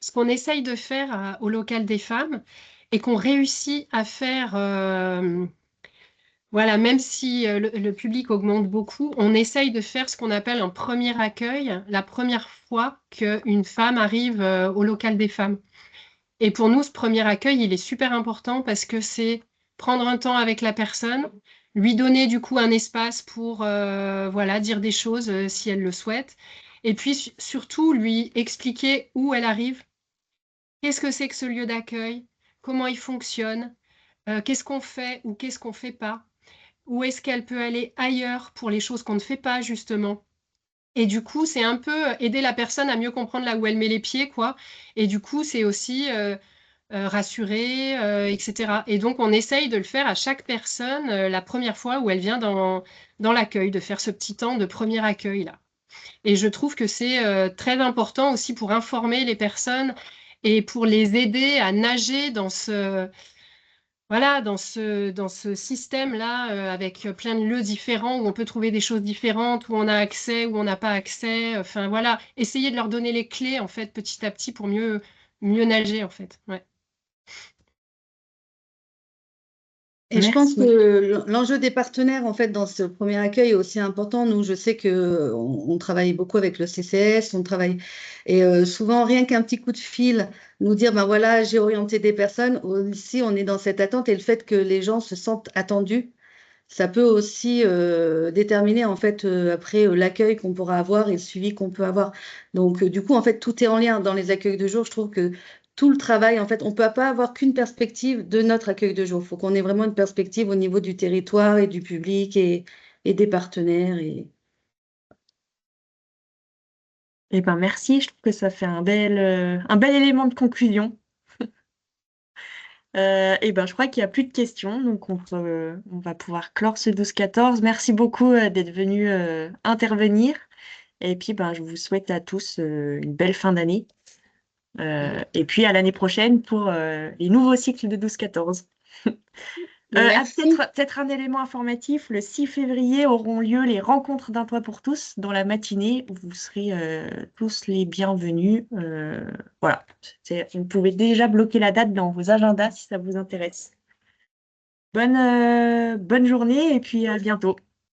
ce qu'on essaye de faire au local des femmes et qu'on réussit à faire, voilà, même si le public augmente beaucoup, on essaye de faire ce qu'on appelle un premier accueil, la première fois qu'une femme arrive au local des femmes. Et pour nous, ce premier accueil, il est super important parce que c'est prendre un temps avec la personne, lui donner du coup un espace pour voilà, dire des choses si elle le souhaite, et puis surtout lui expliquer où elle arrive, qu'est-ce que c'est que ce lieu d'accueil, comment il fonctionne, qu'est-ce qu'on fait ou qu'est-ce qu'on fait pas, où est-ce qu'elle peut aller ailleurs pour les choses qu'on ne fait pas justement. Et du coup, c'est un peu aider la personne à mieux comprendre là où elle met les pieds, quoi. Et du coup, c'est aussi rassurer, etc. Et donc, on essaye de le faire à chaque personne la première fois où elle vient dans l'accueil, de faire ce petit temps de premier accueil là. Et je trouve que c'est très important aussi pour informer les personnes et pour les aider à nager dans voilà, dans ce système-là, avec plein de lieux différents où on peut trouver des choses différentes, où on a accès, où on n'a pas accès. Enfin, voilà, essayer de leur donner les clés, en fait, petit à petit pour mieux nager, en fait. Ouais. Et je pense Merci. que l'enjeu des partenaires, en fait, dans ce premier accueil est aussi important. Nous, je sais que on travaille beaucoup avec le CCS, on travaille et souvent rien qu'un petit coup de fil, nous dire ben voilà, j'ai orienté des personnes. Aussi, on est dans cette attente et le fait que les gens se sentent attendus, ça peut aussi déterminer en fait après l'accueil qu'on pourra avoir et le suivi qu'on peut avoir. Donc du coup, en fait, tout est en lien dans les accueils de jour. Je trouve que tout le travail, en fait, on ne peut pas avoir qu'une perspective de notre accueil de jour. Il faut qu'on ait vraiment une perspective au niveau du territoire et du public et des partenaires. Eh ben, merci, je trouve que ça fait un bel élément de conclusion. Eh ben, je crois qu'il n'y a plus de questions, donc on va pouvoir clore ce 12-14. Merci beaucoup d'être venu intervenir. Et puis, ben, je vous souhaite à tous une belle fin d'année. Et puis à l'année prochaine pour les nouveaux cycles de 12-14. Merci. Peut-être un élément informatif, le 6 février auront lieu les rencontres d'un toit pour tous dans la matinée où vous serez tous les bienvenus. Voilà, vous pouvez déjà bloquer la date dans vos agendas si ça vous intéresse. Bonne journée et puis à bientôt.